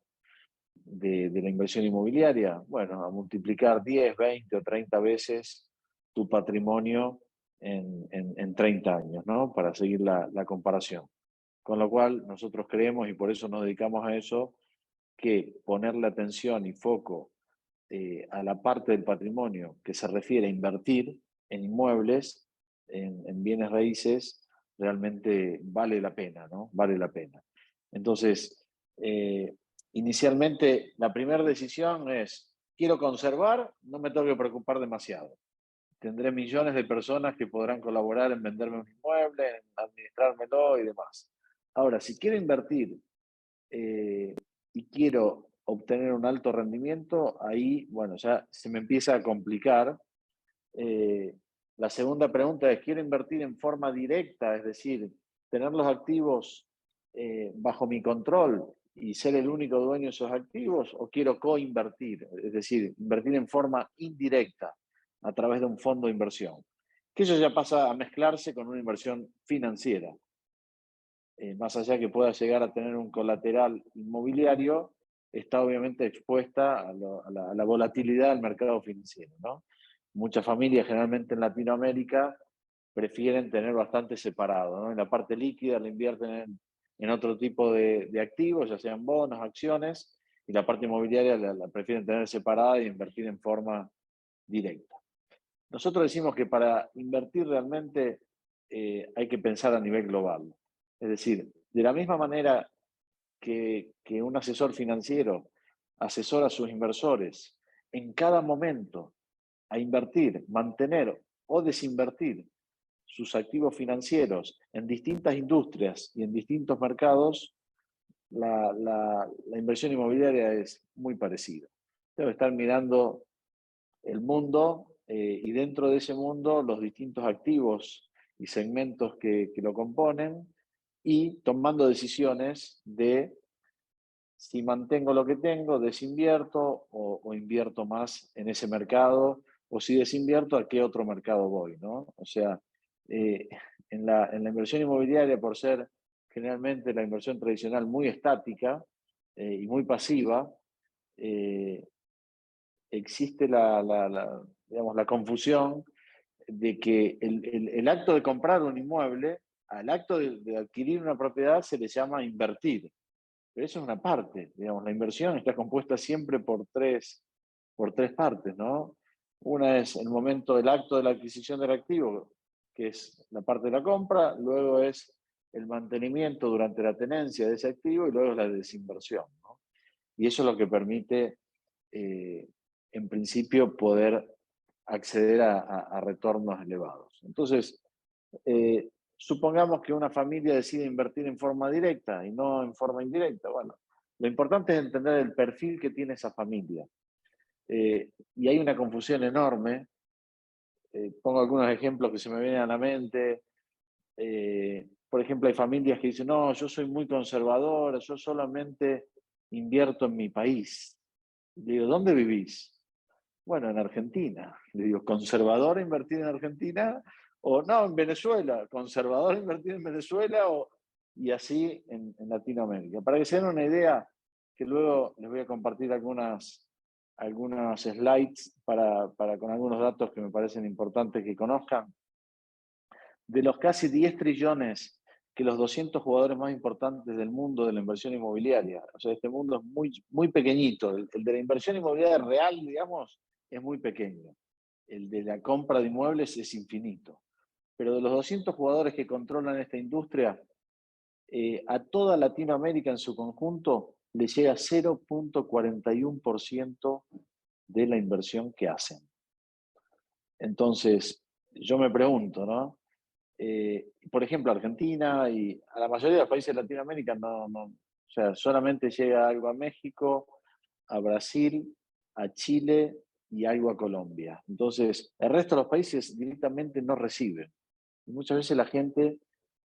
de la inversión inmobiliaria? Bueno, a multiplicar 10, 20 o 30 veces tu patrimonio en 30 años, ¿no? Para seguir la comparación. Con lo cual, nosotros creemos, y por eso nos dedicamos a eso, que ponerle atención y foco a la parte del patrimonio que se refiere a invertir en inmuebles, en bienes raíces, realmente vale la pena, ¿no? Vale la pena. Entonces, inicialmente la primera decisión es, quiero conservar, no me tengo que preocupar demasiado. Tendré millones de personas que podrán colaborar en venderme un inmueble, en administrármelo y demás. Ahora, si quiero invertir y quiero obtener un alto rendimiento, ahí, bueno, ya se me empieza a complicar. La segunda pregunta es, ¿quiero invertir en forma directa? Es decir, tener los activos bajo mi control y ser el único dueño de esos activos, o quiero coinvertir, es decir, invertir en forma indirecta a través de un fondo de inversión. Que eso ya pasa a mezclarse con una inversión financiera. Más allá que pueda llegar a tener un colateral inmobiliario, está obviamente expuesta a la volatilidad del mercado financiero, ¿no? Muchas familias, generalmente en Latinoamérica, prefieren tener bastante separado, ¿no? En la parte líquida la invierten en otro tipo de activos, ya sean bonos, acciones, y la parte inmobiliaria la prefieren tener separada e invertir en forma directa. Nosotros decimos que para invertir realmente hay que pensar a nivel global. Es decir, de la misma manera que un asesor financiero asesora a sus inversores en cada momento a invertir, mantener o desinvertir sus activos financieros en distintas industrias y en distintos mercados, la inversión inmobiliaria es muy parecida. Debe estar mirando el mundo y dentro de ese mundo los distintos activos y segmentos que lo componen, y tomando decisiones de si mantengo lo que tengo, desinvierto o invierto más en ese mercado, o si desinvierto, ¿a qué otro mercado voy, ¿no? O sea, en la inversión inmobiliaria, por ser generalmente la inversión tradicional muy estática y muy pasiva, existe digamos, la confusión de que el acto de comprar un inmueble, al acto de adquirir una propiedad se le llama invertir. Pero eso es una parte, digamos, la inversión está compuesta siempre por tres partes, ¿no? Una es el momento del acto de la adquisición del activo, que es la parte de la compra, luego es el mantenimiento durante la tenencia de ese activo y luego es la desinversión, ¿no? Y eso es lo que permite, en principio, poder acceder a retornos elevados. Entonces, supongamos que una familia decide invertir en forma directa y no en forma indirecta. Bueno, lo importante es entender el perfil que tiene esa familia. Y hay una confusión enorme. Pongo algunos ejemplos que se me vienen a la mente. Por ejemplo, hay familias que dicen, no, yo soy muy conservadora, yo solamente invierto en mi país. Le digo, ¿dónde vivís? Bueno, en Argentina. Le digo, ¿conservador invertir en Argentina? O no, en Venezuela. ¿Conservador invertir en Venezuela? Y así en Latinoamérica. Para que se den una idea, que luego les voy a compartir algunos slides con algunos datos que me parecen importantes que conozcan. De los casi 10 trillones que los 200 jugadores más importantes del mundo de la inversión inmobiliaria, o sea, este mundo es muy, muy pequeñito, el de la inversión inmobiliaria real, digamos, es muy pequeño. El de la compra de inmuebles es infinito. Pero de los 200 jugadores que controlan esta industria, a toda Latinoamérica en su conjunto le llega 0.41% de la inversión que hacen. Entonces, yo me pregunto, ¿no? Por ejemplo, Argentina y a la mayoría de los países de Latinoamérica o sea, solamente llega algo a México, a Brasil, a Chile y algo a Colombia. Entonces, el resto de los países directamente no reciben. Y muchas veces la gente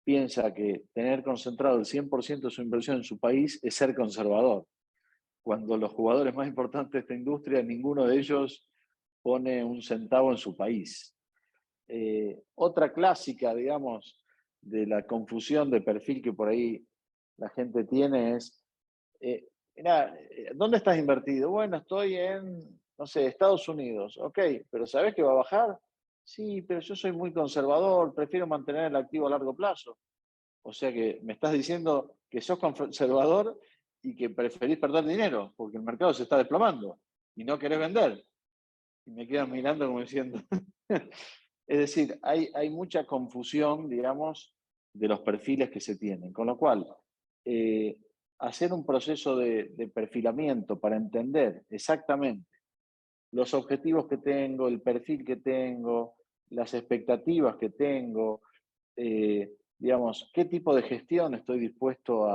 piensa que tener concentrado el 100% de su inversión en su país es ser conservador, cuando los jugadores más importantes de esta industria, ninguno de ellos pone un centavo en su país. Otra clásica, digamos, de la confusión de perfil que por ahí la gente tiene es, mira, ¿dónde estás invertido? Bueno, estoy en, no sé, Estados Unidos. Ok, pero ¿sabés que va a bajar? Sí, pero yo soy muy conservador, prefiero mantener el activo a largo plazo. O sea que me estás diciendo que sos conservador y que preferís perder dinero porque el mercado se está desplomando y no querés vender. Y me quedan mirando como diciendo... Es decir, hay mucha confusión, digamos, de los perfiles que se tienen. Con lo cual, hacer un proceso de perfilamiento para entender exactamente los objetivos que tengo, el perfil que tengo, las expectativas que tengo, digamos, qué tipo de gestión estoy dispuesto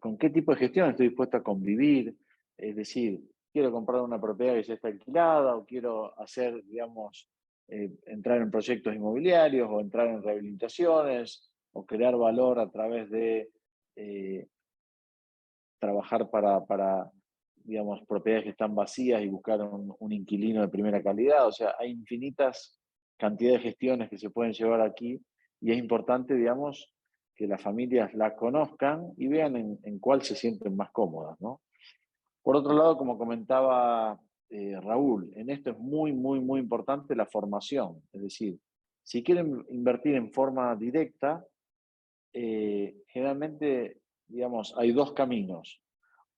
con qué tipo de gestión estoy dispuesto a convivir. Es decir, quiero comprar una propiedad que ya está alquilada o quiero hacer, digamos, entrar en proyectos inmobiliarios o entrar en rehabilitaciones o crear valor a través de trabajar para, digamos, propiedades que están vacías y buscar un inquilino de primera calidad. O sea, hay infinitas cantidades de gestiones que se pueden llevar aquí y es importante, digamos, que las familias la conozcan y vean en cuál se sienten más cómodas, ¿no? Por otro lado, como comentaba Raúl, en esto es muy, muy, muy importante la formación. Es decir, si quieren invertir en forma directa, generalmente, digamos, hay dos caminos.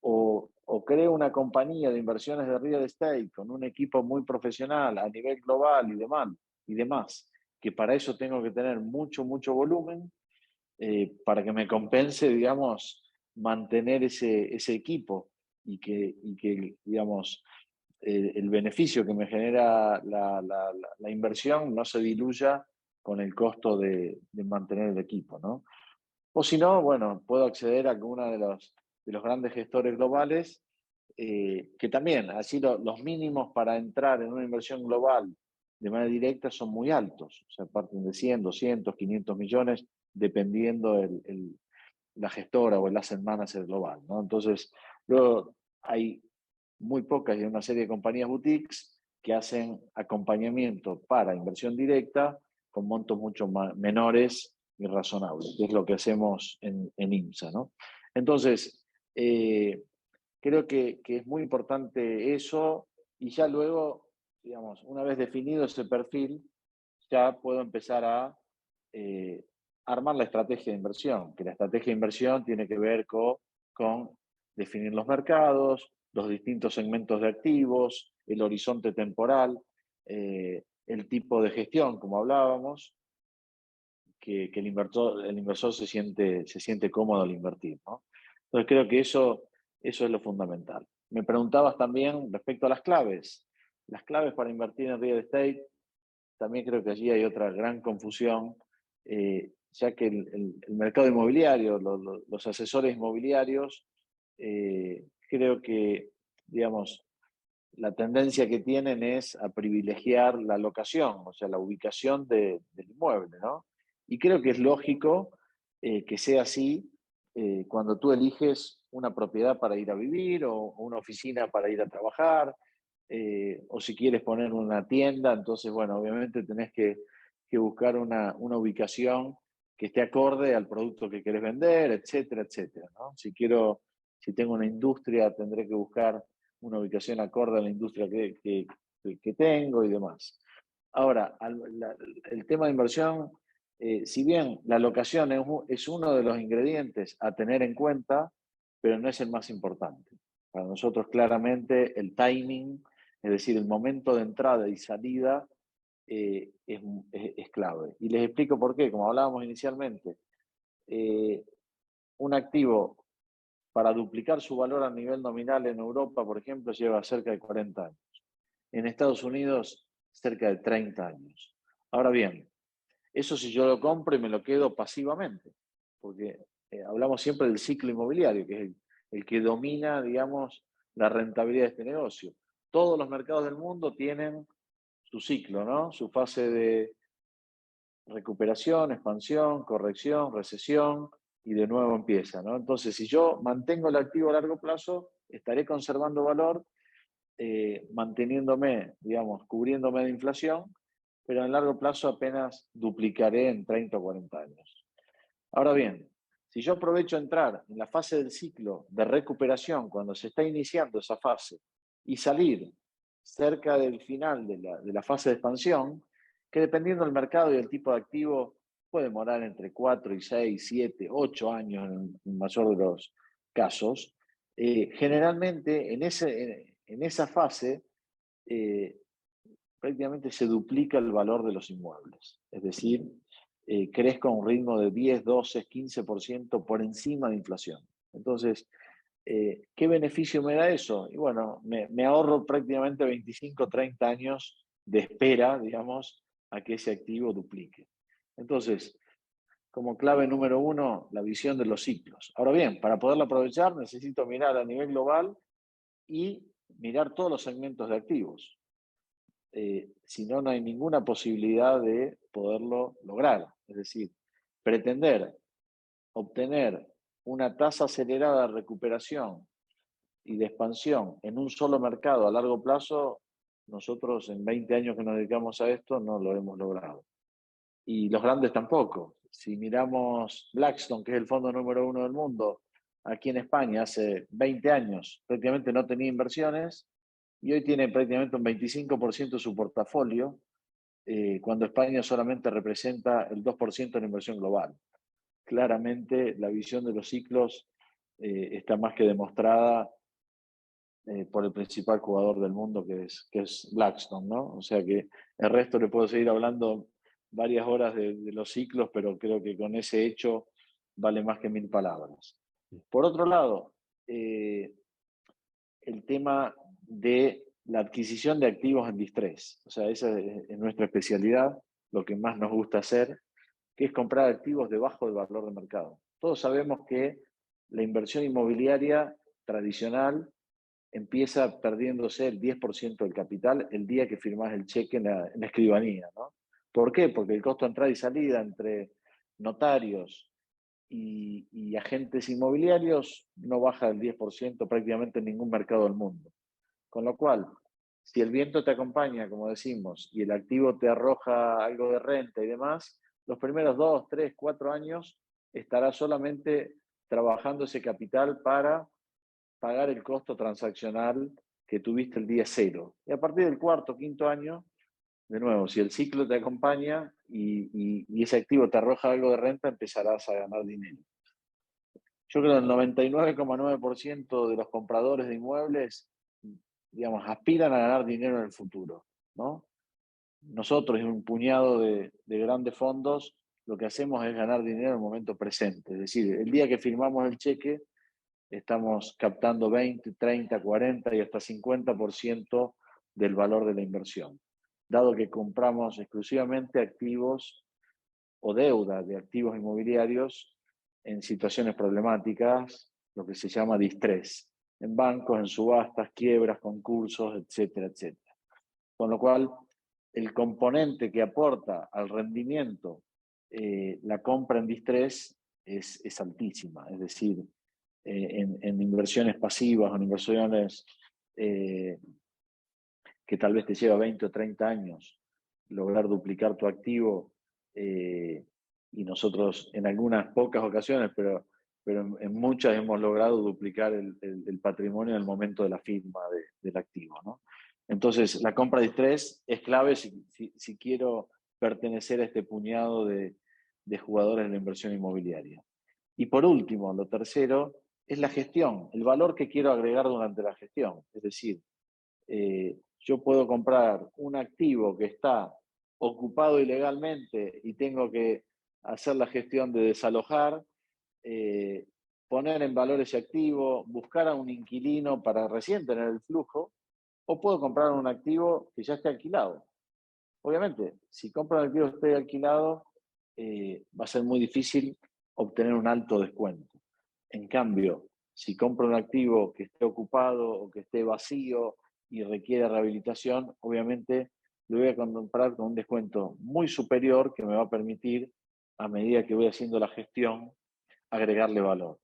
O creo una compañía de inversiones de real estate con un equipo muy profesional a nivel global y demás, que para eso tengo que tener mucho, mucho volumen, para que me compense, digamos, mantener ese equipo y que digamos, el beneficio que me genera la inversión no se diluya con el costo de mantener el equipo, ¿no? O si no, bueno, puedo acceder a alguna de los grandes gestores globales, que también, así los mínimos para entrar en una inversión global de manera directa son muy altos. O sea, parten de 100, 200, 500 millones, dependiendo la gestora o el asset manager global, ¿no? Entonces, luego hay muy pocas y una serie de compañías boutiques que hacen acompañamiento para inversión directa con montos mucho menores y razonables, que es lo que hacemos en IMSA, ¿no? Entonces, creo que es muy importante eso y ya luego, digamos, una vez definido ese perfil, ya puedo empezar a armar la estrategia de inversión, que la estrategia de inversión tiene que ver con con definir los mercados, los distintos segmentos de activos, el horizonte temporal, el tipo de gestión, como hablábamos, que el inversor se siente cómodo al invertir, ¿no? Entonces creo que eso es lo fundamental. Me preguntabas también respecto a las claves. Las claves para invertir en real estate, también creo que allí hay otra gran confusión, ya que el mercado inmobiliario, los asesores inmobiliarios, creo que, digamos, la tendencia que tienen es a privilegiar la locación, o sea, la ubicación del inmueble, ¿no? Y creo que es lógico que sea así cuando tú eliges una propiedad para ir a vivir o una oficina para ir a trabajar, o si quieres poner una tienda, entonces, bueno, obviamente tenés que buscar una ubicación que esté acorde al producto que querés vender, etcétera, etcétera, ¿no? Si tengo una industria, tendré que buscar una ubicación acorde a la industria que tengo y demás. Ahora, el tema de inversión, si bien la locación es uno de los ingredientes a tener en cuenta, pero no es el más importante. Para nosotros claramente el timing, es decir, el momento de entrada y salida es clave. Y les explico por qué. Como hablábamos inicialmente, un activo para duplicar su valor a nivel nominal en Europa, por ejemplo, lleva cerca de 40 años. En Estados Unidos, cerca de 30 años. Ahora bien, eso si yo lo compro y me lo quedo pasivamente, porque hablamos siempre del ciclo inmobiliario, que es el que domina, digamos, la rentabilidad de este negocio. Todos los mercados del mundo tienen su ciclo, ¿no? Su fase de recuperación, expansión, corrección, recesión, y de nuevo empieza, ¿no? Entonces, si yo mantengo el activo a largo plazo, estaré conservando valor, manteniéndome, digamos, cubriéndome de inflación, pero en largo plazo apenas duplicaré en 30 o 40 años. Ahora bien, si yo aprovecho entrar en la fase del ciclo de recuperación, cuando se está iniciando esa fase, y salir cerca del final de la fase de expansión, que dependiendo del mercado y del tipo de activo, puede demorar entre 4 y 6, 7, 8 años en el mayor de los casos, generalmente en esa fase prácticamente se duplica el valor de los inmuebles. Es decir, crezca a un ritmo de 10, 12, 15% por encima de inflación. Entonces, ¿qué beneficio me da eso? Y bueno, me ahorro prácticamente 25, 30 años de espera, digamos, a que ese activo duplique. Entonces, como clave número 1, la visión de los ciclos. Ahora bien, para poderlo aprovechar necesito mirar a nivel global y mirar todos los segmentos de activos. Si no, no hay ninguna posibilidad de poderlo lograr. Es decir, pretender obtener una tasa acelerada de recuperación y de expansión en un solo mercado a largo plazo, nosotros en 20 años que nos dedicamos a esto no lo hemos logrado. Y los grandes tampoco. Si miramos Blackstone, que es el fondo número 1 del mundo, aquí en España hace 20 años prácticamente no tenía inversiones y hoy tiene prácticamente un 25% de su portafolio, cuando España solamente representa el 2% en inversión global. Claramente la visión de los ciclos está más que demostrada por el principal jugador del mundo, que es Blackstone, ¿no? O sea que el resto le puedo seguir hablando varias horas de los ciclos, pero creo que con ese hecho vale más que 1000 palabras. Por otro lado, el tema de la adquisición de activos en distrés. O sea, esa es nuestra especialidad, lo que más nos gusta hacer, que es comprar activos debajo del valor de mercado. Todos sabemos que la inversión inmobiliaria tradicional empieza perdiéndose el 10% del capital el día que firmás el cheque en la escribanía, ¿no? ¿Por qué? Porque el costo de entrada y salida entre notarios y agentes inmobiliarios no baja del 10% prácticamente en ningún mercado del mundo. Con lo cual, si el viento te acompaña, como decimos, y el activo te arroja algo de renta y demás, los primeros 2, 3, 4 años estarás solamente trabajando ese capital para pagar el costo transaccional que tuviste el día 0. Y a partir del cuarto, quinto año, de nuevo, si el ciclo te acompaña y ese activo te arroja algo de renta, empezarás a ganar dinero. yo creo que el 99,9% de los compradores de inmuebles, digamos, aspiran a ganar dinero en el futuro, ¿no? Nosotros y un puñado de grandes fondos, lo que hacemos es ganar dinero en el momento presente. Es decir, el día que firmamos el cheque, estamos captando 20, 30, 40 y hasta 50% del valor de la inversión, dado que compramos exclusivamente activos o deuda de activos inmobiliarios en situaciones problemáticas, lo que se llama distrés, en bancos, en subastas, quiebras, concursos, etcétera, etcétera. Con lo cual, el componente que aporta al rendimiento la compra en distrés es altísima, es decir, en inversiones pasivas o en inversiones que tal vez te lleva 20 o 30 años lograr duplicar tu activo, y nosotros en algunas pocas ocasiones, pero en muchas hemos logrado duplicar el patrimonio en el momento de la firma del activo, ¿no? Entonces, la compra de distrés es clave si quiero pertenecer a este puñado de jugadores de la inversión inmobiliaria. Y por último, lo tercero, es la gestión, el valor que quiero agregar durante la gestión. Es decir, yo puedo comprar un activo que está ocupado ilegalmente y tengo que hacer la gestión de desalojar, poner en valor ese activo, buscar a un inquilino para recién tener el flujo, o puedo comprar un activo que ya esté alquilado. Obviamente, si compro un activo que esté alquilado, va a ser muy difícil obtener un alto descuento. En cambio, si compro un activo que esté ocupado o que esté vacío y requiere rehabilitación, obviamente lo voy a comprar con un descuento muy superior que me va a permitir, a medida que voy haciendo la gestión, agregarle valor.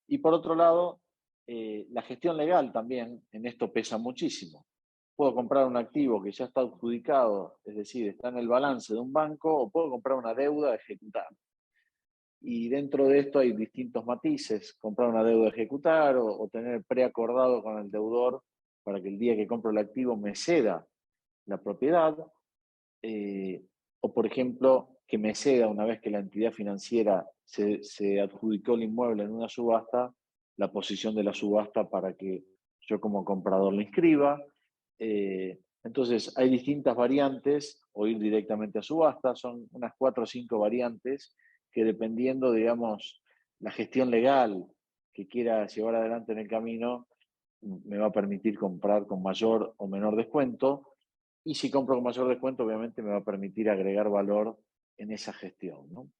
Y por otro lado, la gestión legal también en esto pesa muchísimo. Puedo comprar un activo que ya está adjudicado, es decir, está en el balance de un banco, o puedo comprar una deuda a ejecutar. Y dentro de esto hay distintos matices, comprar una deuda a ejecutar o tener preacordado con el deudor para que el día que compro el activo me ceda la propiedad, o por ejemplo, que me ceda una vez que la entidad financiera se adjudicó el inmueble en una subasta, la posición de la subasta para que yo como comprador la inscriba. Entonces hay distintas variantes, o ir directamente a subasta, son unas 4 o 5 variantes que, dependiendo, digamos, la gestión legal que quiera llevar adelante en el camino, me va a permitir comprar con mayor o menor descuento. Y si compro con mayor descuento, obviamente me va a permitir agregar valor en esa gestión, ¿no?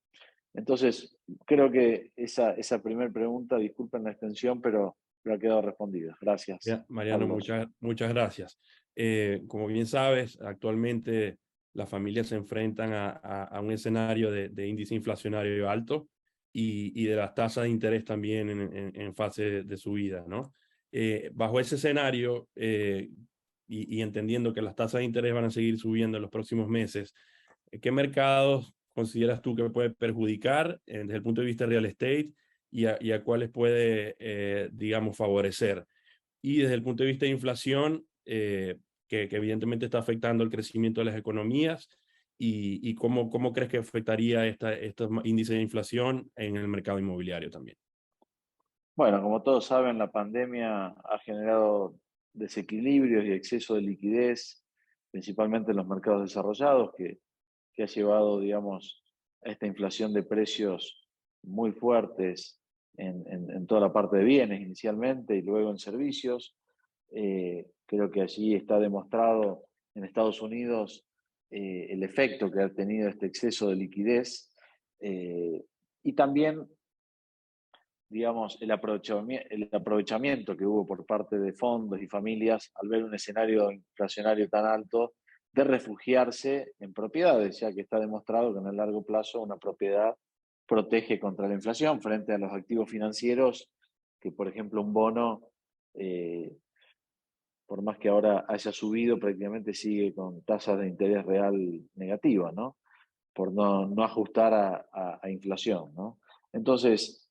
Entonces, creo que esa primera pregunta, disculpen la extensión, pero ha quedado respondida. Gracias, Mariano, Carlos. muchas gracias. Como bien sabes, actualmente las familias se enfrentan a un escenario de índice inflacionario alto y de las tasas de interés también en fase de subida, ¿no? Bajo ese escenario, y entendiendo que las tasas de interés van a seguir subiendo en los próximos meses, ¿qué mercados consideras tú que puede perjudicar desde el punto de vista de real estate y a cuáles puede, digamos, favorecer? Y desde el punto de vista de inflación, que evidentemente está afectando el crecimiento de las economías, y cómo crees que afectaría estos índices de inflación en el mercado inmobiliario también. Bueno, como todos saben, la pandemia ha generado desequilibrios y exceso de liquidez, principalmente en los mercados desarrollados, que ha llevado, digamos, a esta inflación de precios muy fuertes en toda la parte de bienes inicialmente y luego en servicios. Creo que allí está demostrado en Estados Unidos el efecto que ha tenido este exceso de liquidez, y también, digamos, el aprovechamiento que hubo por parte de fondos y familias al ver un escenario inflacionario tan alto, de refugiarse en propiedades, ya que está demostrado que en el largo plazo una propiedad protege contra la inflación frente a los activos financieros, que por ejemplo un bono, por más que ahora haya subido, prácticamente sigue con tasas de interés real negativas, ¿no? Por no ajustar a inflación, ¿no? Entonces,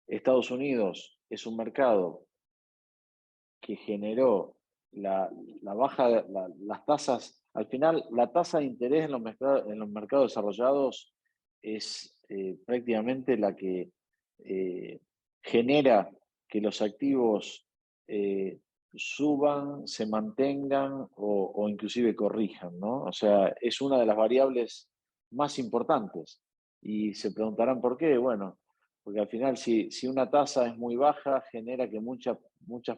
Estados Unidos es un mercado que generó las tasas. Al final, la tasa de interés en los mercados desarrollados es prácticamente la que genera que los activos suban, se mantengan o inclusive corrijan, ¿no? O sea, es una de las variables más importantes. Y se preguntarán por qué. Bueno, porque al final si una tasa es muy baja, genera que muchas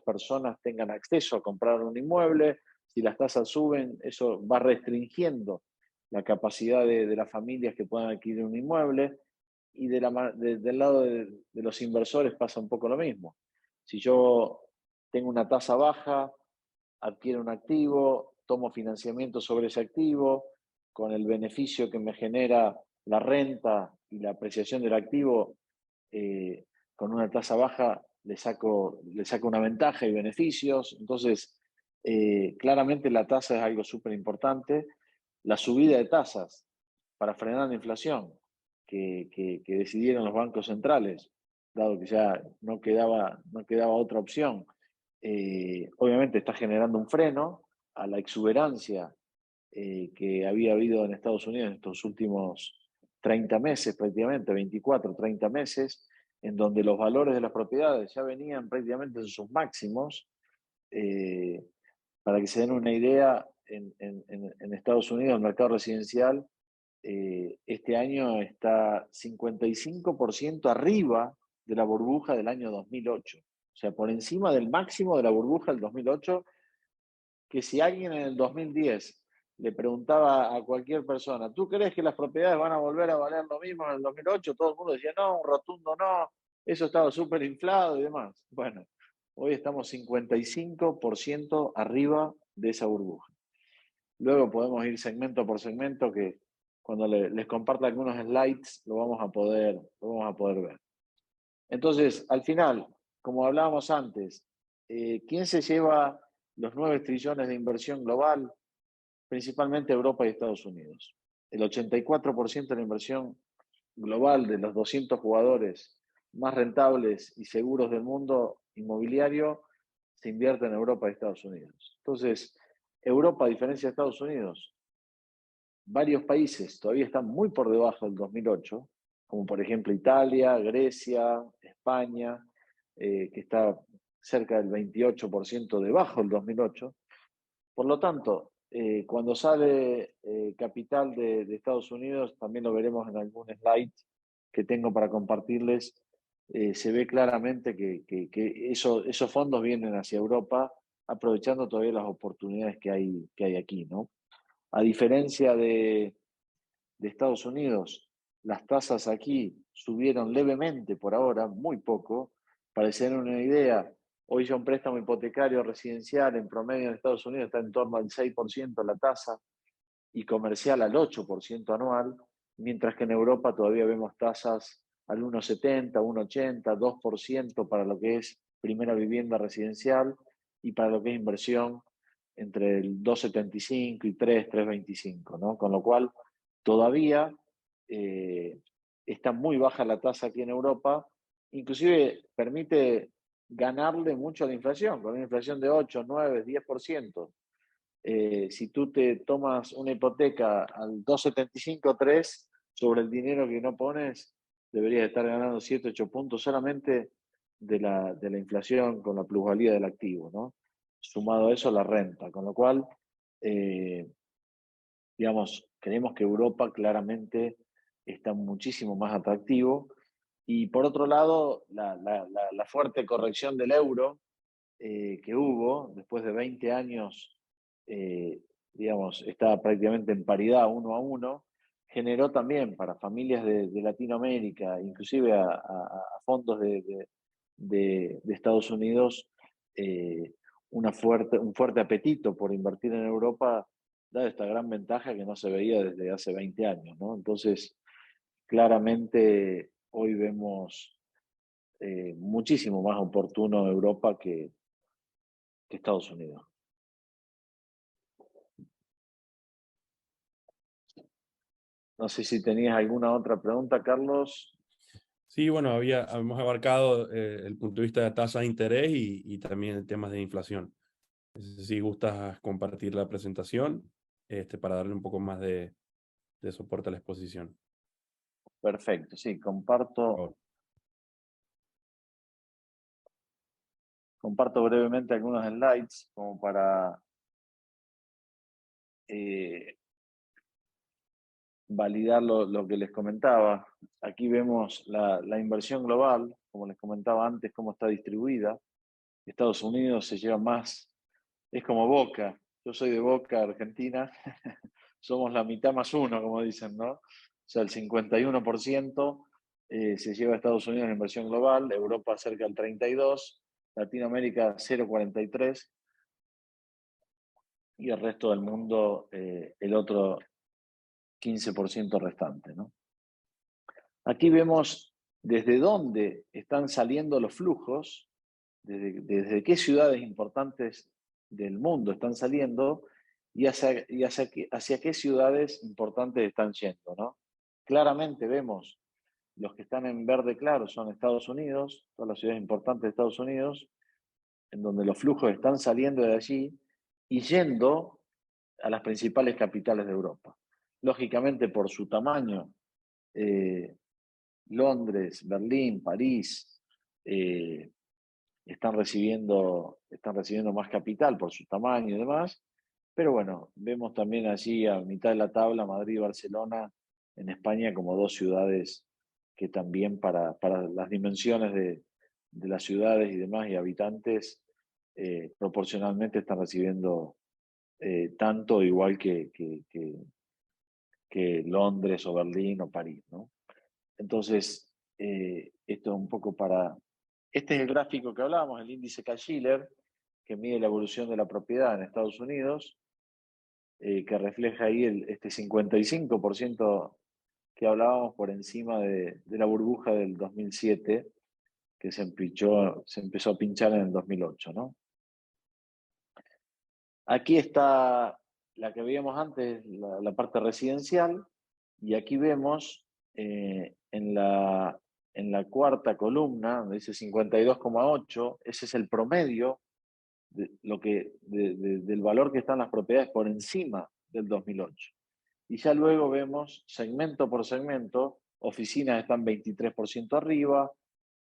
personas tengan acceso a comprar un inmueble. Si las tasas suben, eso va restringiendo la capacidad de las familias que puedan adquirir un inmueble. Y del lado de los inversores pasa un poco lo mismo. Si yo tengo una tasa baja, adquiero un activo, tomo financiamiento sobre ese activo, con el beneficio que me genera la renta y la apreciación del activo, con una tasa baja le saco una ventaja y beneficios. Entonces, claramente la tasa es algo súper importante. La subida de tasas para frenar la inflación que decidieron los bancos centrales, dado que ya no quedaba otra opción, obviamente está generando un freno a la exuberancia que había habido en Estados Unidos en estos últimos 30 meses, prácticamente 24, 30 meses, en donde los valores de las propiedades ya venían prácticamente en sus máximos. Para que se den una idea, en Estados Unidos el mercado residencial este año está 55% arriba de la burbuja del año 2008. O sea, por encima del máximo de la burbuja del 2008, que si alguien en el 2010 le preguntaba a cualquier persona, ¿tú crees que las propiedades van a volver a valer lo mismo en el 2008? Todo el mundo decía, no, un rotundo no, eso estaba súper inflado y demás. Bueno, hoy estamos 55% arriba de esa burbuja. Luego podemos ir segmento por segmento, que cuando les comparta algunos slides lo vamos a poder ver. Entonces, al final, como hablábamos antes, ¿quién se lleva los 9 trillones de inversión global? Principalmente Europa y Estados Unidos. El 84% de la inversión global de los 200 jugadores más rentables y seguros del mundo inmobiliario se invierte en Europa y Estados Unidos. Entonces, Europa, a diferencia de Estados Unidos, varios países todavía están muy por debajo del 2008, como por ejemplo Italia, Grecia, España, que está cerca del 28% debajo del 2008. Por lo tanto, cuando sale capital de Estados Unidos, también lo veremos en algún slide que tengo para compartirles, se ve claramente que esos fondos vienen hacia Europa, aprovechando todavía las oportunidades que hay aquí, ¿no? A diferencia de Estados Unidos, las tasas aquí subieron levemente por ahora, muy poco. Para tener una idea, hoy ya un préstamo hipotecario residencial en promedio en Estados Unidos está en torno al 6% la tasa y comercial al 8% anual, mientras que en Europa todavía vemos tasas al 1,70, 1,80, 2% para lo que es primera vivienda residencial y para lo que es inversión entre el 2,75 y 3,25, ¿no? Con lo cual todavía está muy baja la tasa aquí en Europa, inclusive permite ganarle mucho a la inflación, con una inflación de 8, 9, 10%. Si tú te tomas una hipoteca al 2,75, 3, sobre el dinero que no pones, deberías estar ganando 7, 8 puntos solamente de la inflación con la plusvalía del activo, ¿no? Sumado a eso la renta, con lo cual, digamos, creemos que Europa claramente está muchísimo más atractivo. Y por otro lado, la fuerte corrección del euro que hubo después de 20 años, digamos, está prácticamente en paridad 1 a 1, generó también para familias de Latinoamérica, inclusive a fondos de Estados Unidos, un fuerte apetito por invertir en Europa, dada esta gran ventaja que no se veía desde hace 20 años, ¿no? Entonces, claramente hoy vemos muchísimo más oportuno Europa que Estados Unidos. No sé si tenías alguna otra pregunta, Carlos. Sí, bueno, habíamos abarcado el punto de vista de tasas de interés y también temas de inflación. Si gustas compartir la presentación para darle un poco más de soporte a la exposición. Perfecto, sí, comparto comparto brevemente algunos slides como para validar lo que les comentaba. Aquí vemos la inversión global, como les comentaba antes, cómo está distribuida. Estados Unidos se lleva más, es como Boca. Yo soy de Boca, Argentina. Somos la mitad más uno, como dicen, ¿no? O sea, el 51% se lleva a Estados Unidos en inversión global, Europa cerca del 32%, Latinoamérica 0,43%, y el resto del mundo el otro 15% restante, ¿no? Aquí vemos desde dónde están saliendo los flujos, desde qué ciudades importantes del mundo están saliendo y hacia qué ciudades importantes están yendo, ¿no? Claramente vemos los que están en verde claro son Estados Unidos, todas las ciudades importantes de Estados Unidos, en donde los flujos están saliendo de allí y yendo a las principales capitales de Europa. Lógicamente, por su tamaño, Londres, Berlín, París, están recibiendo más capital por su tamaño y demás, pero bueno, vemos también allí a mitad de la tabla Madrid y Barcelona en España como dos ciudades que también para las dimensiones de las ciudades y demás y habitantes, proporcionalmente están recibiendo tanto igual que Londres o Berlín o París, ¿no? Entonces, esto es un poco para... Este es el gráfico que hablábamos, el índice Case-Shiller, que mide la evolución de la propiedad en Estados Unidos, que refleja ahí este 55% que hablábamos por encima de la burbuja del 2007, que se empezó a pinchar en el 2008, ¿no? Aquí está la que veíamos antes, la parte residencial, y aquí vemos en la cuarta columna, donde dice 52,8, ese es el promedio del valor que están las propiedades por encima del 2008. Y ya luego vemos segmento por segmento, oficinas están 23% arriba,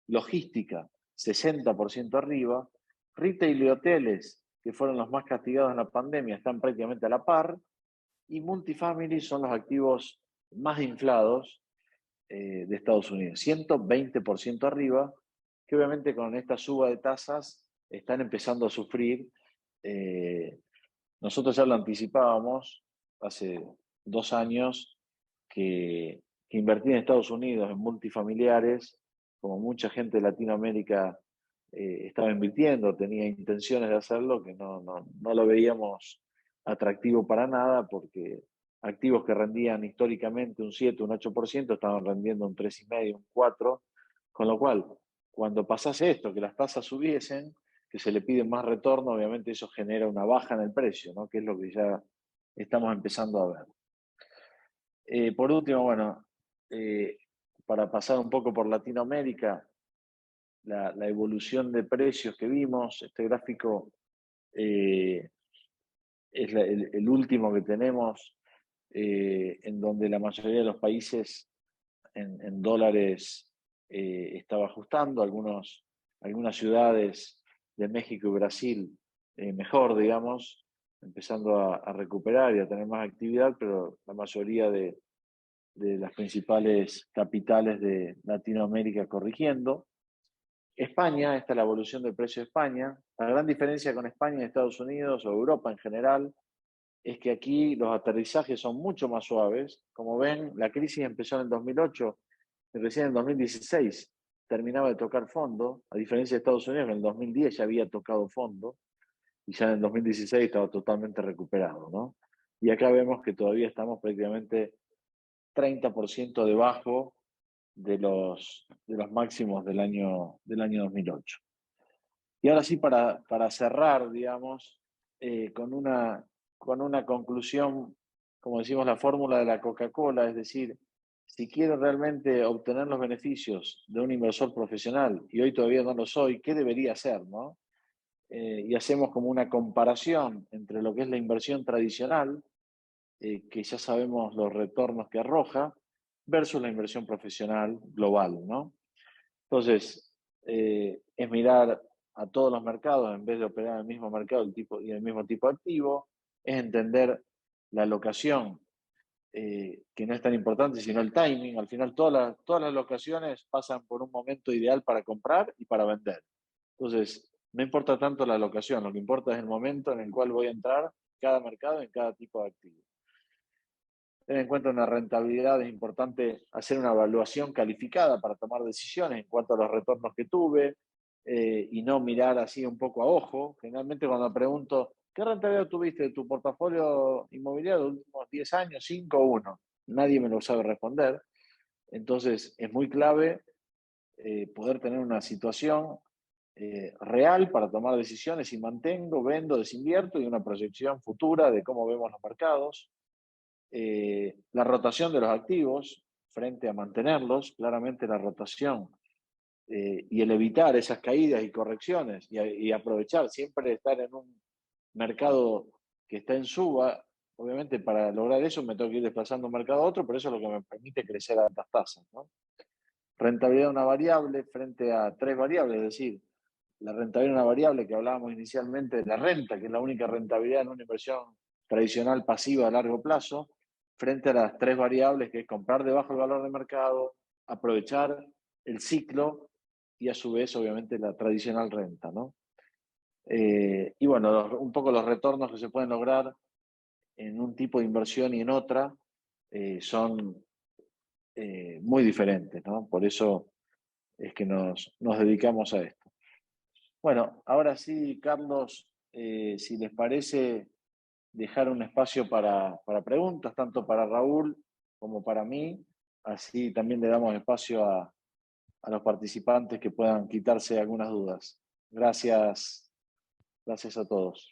logística 60% arriba, retail y hoteles, que fueron los más castigados en la pandemia, están prácticamente a la par, y multifamily son los activos más inflados de Estados Unidos, 120% arriba, que obviamente con esta suba de tasas están empezando a sufrir. Nosotros ya lo anticipábamos hace 2 años que invertir en Estados Unidos en multifamiliares, como mucha gente de Latinoamérica estaba invirtiendo, tenía intenciones de hacerlo, que no lo veíamos atractivo para nada, porque activos que rendían históricamente un 7, un 8%, estaban rendiendo un 3,5, un 4%, con lo cual, cuando pasase esto, que las tasas subiesen, que se le pide más retorno, obviamente eso genera una baja en el precio, ¿no? Que es lo que ya estamos empezando a ver. Por último, bueno, para pasar un poco por Latinoamérica, la evolución de precios que vimos, este gráfico es el último que tenemos, en donde la mayoría de los países en dólares estaba ajustando, algunas ciudades de México y Brasil mejor, digamos, empezando a recuperar y a tener más actividad, pero la mayoría de las principales capitales de Latinoamérica corrigiendo. España, esta es la evolución del precio de España. La gran diferencia con España y Estados Unidos o Europa en general es que aquí los aterrizajes son mucho más suaves. Como ven, la crisis empezó en el 2008 y recién en el 2016 terminaba de tocar fondo, a diferencia de Estados Unidos, que en el 2010 ya había tocado fondo y ya en el 2016 estaba totalmente recuperado, ¿no? Y acá vemos que todavía estamos prácticamente 30% debajo de los máximos del año 2008. Y ahora sí, para cerrar, digamos, con una conclusión, como decimos, la fórmula de la Coca-Cola, es decir, si quiero realmente obtener los beneficios de un inversor profesional, y hoy todavía no lo soy, ¿qué debería hacer, no? Y hacemos como una comparación entre lo que es la inversión tradicional, que ya sabemos los retornos que arroja, versus la inversión profesional global, ¿no? Entonces, es mirar a todos los mercados en vez de operar en el mismo mercado y el mismo tipo de activo, es entender la locación, que no es tan importante, sino el timing. Al final todas las locaciones pasan por un momento ideal para comprar y para vender. Entonces, no importa tanto la locación, lo que importa es el momento en el cual voy a entrar en cada mercado, en cada tipo de activo. Tener en cuenta una rentabilidad, es importante hacer una evaluación calificada para tomar decisiones en cuanto a los retornos que tuve, y no mirar así un poco a ojo. Generalmente cuando pregunto, ¿qué rentabilidad tuviste de tu portafolio inmobiliario de los últimos 10 años, 5 o 1? Nadie me lo sabe responder. Entonces es muy clave poder tener una situación real para tomar decisiones, si mantengo, vendo, desinvierto, y una proyección futura de cómo vemos los mercados. La rotación de los activos frente a mantenerlos, claramente la rotación y el evitar esas caídas y correcciones y aprovechar, siempre estar en un mercado que está en suba. Obviamente para lograr eso me tengo que ir desplazando de un mercado a otro, pero eso es lo que me permite crecer a altas tasas, ¿no? Rentabilidad de una variable frente a 3 variables, es decir, la rentabilidad de una variable que hablábamos inicialmente de la renta, que es la única rentabilidad en una inversión tradicional pasiva a largo plazo, frente a las 3 variables, que es comprar debajo del valor de mercado, aprovechar el ciclo y a su vez, obviamente, la tradicional renta, ¿no? Y bueno, un poco los retornos que se pueden lograr en un tipo de inversión y en otra son muy diferentes, ¿no? Por eso es que nos dedicamos a esto. Bueno, ahora sí, Carlos, si les parece, dejar un espacio para preguntas, tanto para Raúl como para mí. Así también le damos espacio a los participantes que puedan quitarse algunas dudas. Gracias, gracias a todos.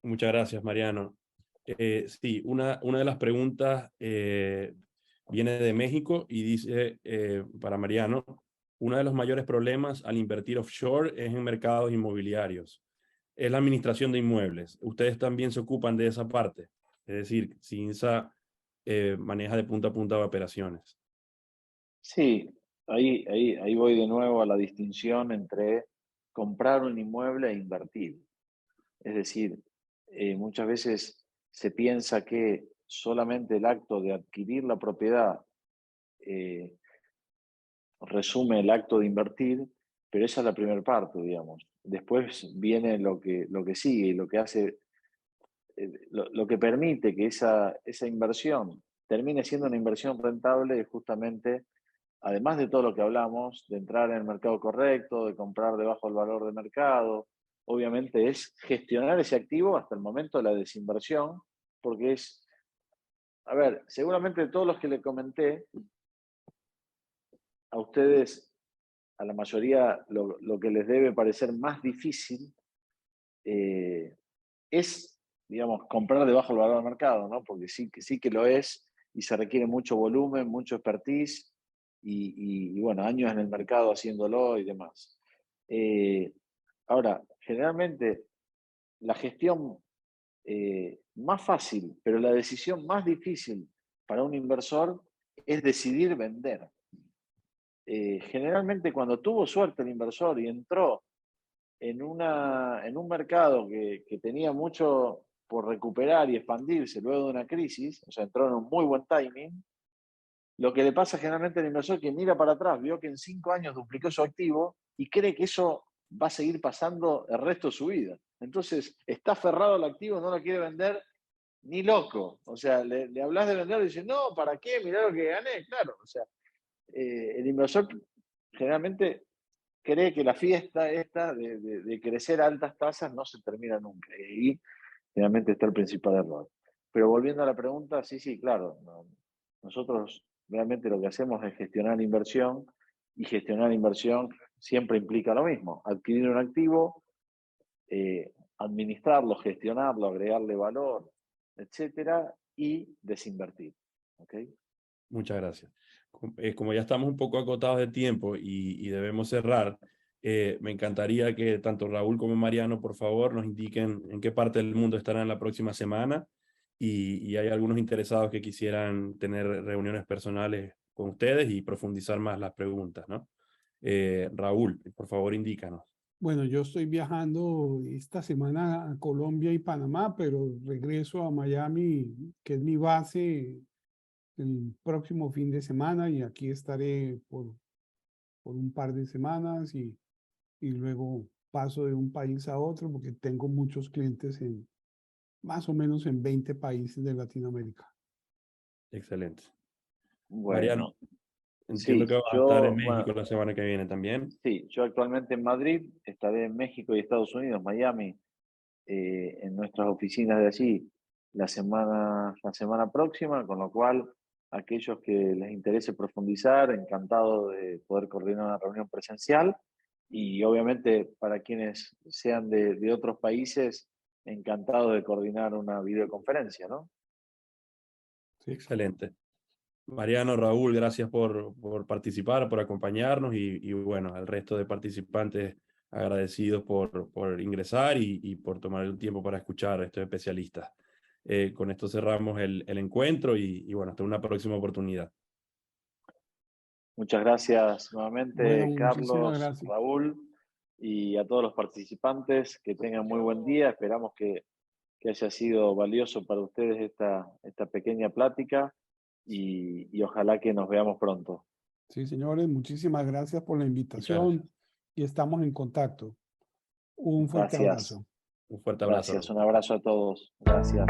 Muchas gracias, Mariano. Sí, una de las preguntas viene de México y dice para Mariano, uno de los mayores problemas al invertir offshore es en mercados inmobiliarios. Es la administración de inmuebles. Ustedes también se ocupan de esa parte. Es decir, CINSA maneja de punta a punta operaciones. Sí, ahí voy de nuevo a la distinción entre comprar un inmueble e invertir. Es decir, muchas veces se piensa que solamente el acto de adquirir la propiedad resume el acto de invertir, pero esa es la primera parte, digamos. Después viene lo que sigue y lo que hace, lo que permite que esa inversión termine siendo una inversión rentable es justamente, además de todo lo que hablamos, de entrar en el mercado correcto, de comprar debajo del valor de mercado, obviamente es gestionar ese activo hasta el momento de la desinversión, porque es, a ver, seguramente de todos los que le comenté, a ustedes, a la mayoría, lo que les debe parecer más difícil es, digamos, comprar debajo del valor del mercado, ¿no? Porque sí que lo es y se requiere mucho volumen, mucho expertise y bueno, años en el mercado haciéndolo y demás. Ahora, generalmente la gestión más fácil, pero la decisión más difícil para un inversor es decidir vender. Generalmente cuando tuvo suerte el inversor y entró en un mercado que tenía mucho por recuperar y expandirse luego de una crisis, o sea, entró en un muy buen timing, lo que le pasa generalmente al inversor que mira para atrás, vio que en 5 años duplicó su activo y cree que eso va a seguir pasando el resto de su vida. Entonces, está aferrado al activo, no lo quiere vender ni loco. O sea, le hablas de vender y dice, no, ¿para qué? Mirá lo que gané. Claro, o sea, el inversor generalmente cree que la fiesta esta de crecer a altas tasas no se termina nunca. Y ahí finalmente está el principal error. Pero volviendo a la pregunta, sí, claro. Nosotros realmente lo que hacemos es gestionar inversión, y gestionar inversión siempre implica lo mismo: adquirir un activo, administrarlo, gestionarlo, agregarle valor, etcétera, y desinvertir. ¿Okay? Muchas gracias. Como ya estamos un poco acotados de tiempo y debemos cerrar, me encantaría que tanto Raúl como Mariano, por favor, nos indiquen en qué parte del mundo estarán la próxima semana y hay algunos interesados que quisieran tener reuniones personales con ustedes y profundizar más las preguntas, ¿no? Raúl, por favor, indícanos. Bueno, yo estoy viajando esta semana a Colombia y Panamá, pero regreso a Miami, que es mi base, el próximo fin de semana, y aquí estaré por un par de semanas y luego paso de un país a otro porque tengo muchos clientes en más o menos en 20 países de Latinoamérica. Excelente. Mariano, Bueno, entiendo sí, que vas a estar en México la semana que viene también. sí, yo actualmente en Madrid, estaré en México y Estados Unidos, Miami, en nuestras oficinas de allí la semana próxima, con lo cual aquellos que les interese profundizar, encantado de poder coordinar una reunión presencial y obviamente para quienes sean de otros países, encantado de coordinar una videoconferencia, ¿no? Sí. Excelente. Mariano, Raúl, gracias por participar, por acompañarnos y bueno, al resto de participantes agradecidos por ingresar y por tomar el tiempo para escuchar a estos especialistas. Con esto cerramos el encuentro y bueno, hasta una próxima oportunidad. Muchas gracias Bueno, nuevamente, muchísimas Carlos, gracias. Raúl, y a todos los participantes. Que tengan muy buen día. Esperamos que haya sido valioso para ustedes esta pequeña plática y ojalá que nos veamos pronto. Sí, señores, muchísimas gracias por la Muchas gracias. invitación y estamos en contacto. Un fuerte Gracias, abrazo. Un fuerte abrazo. gracias. Un abrazo a todos. Gracias.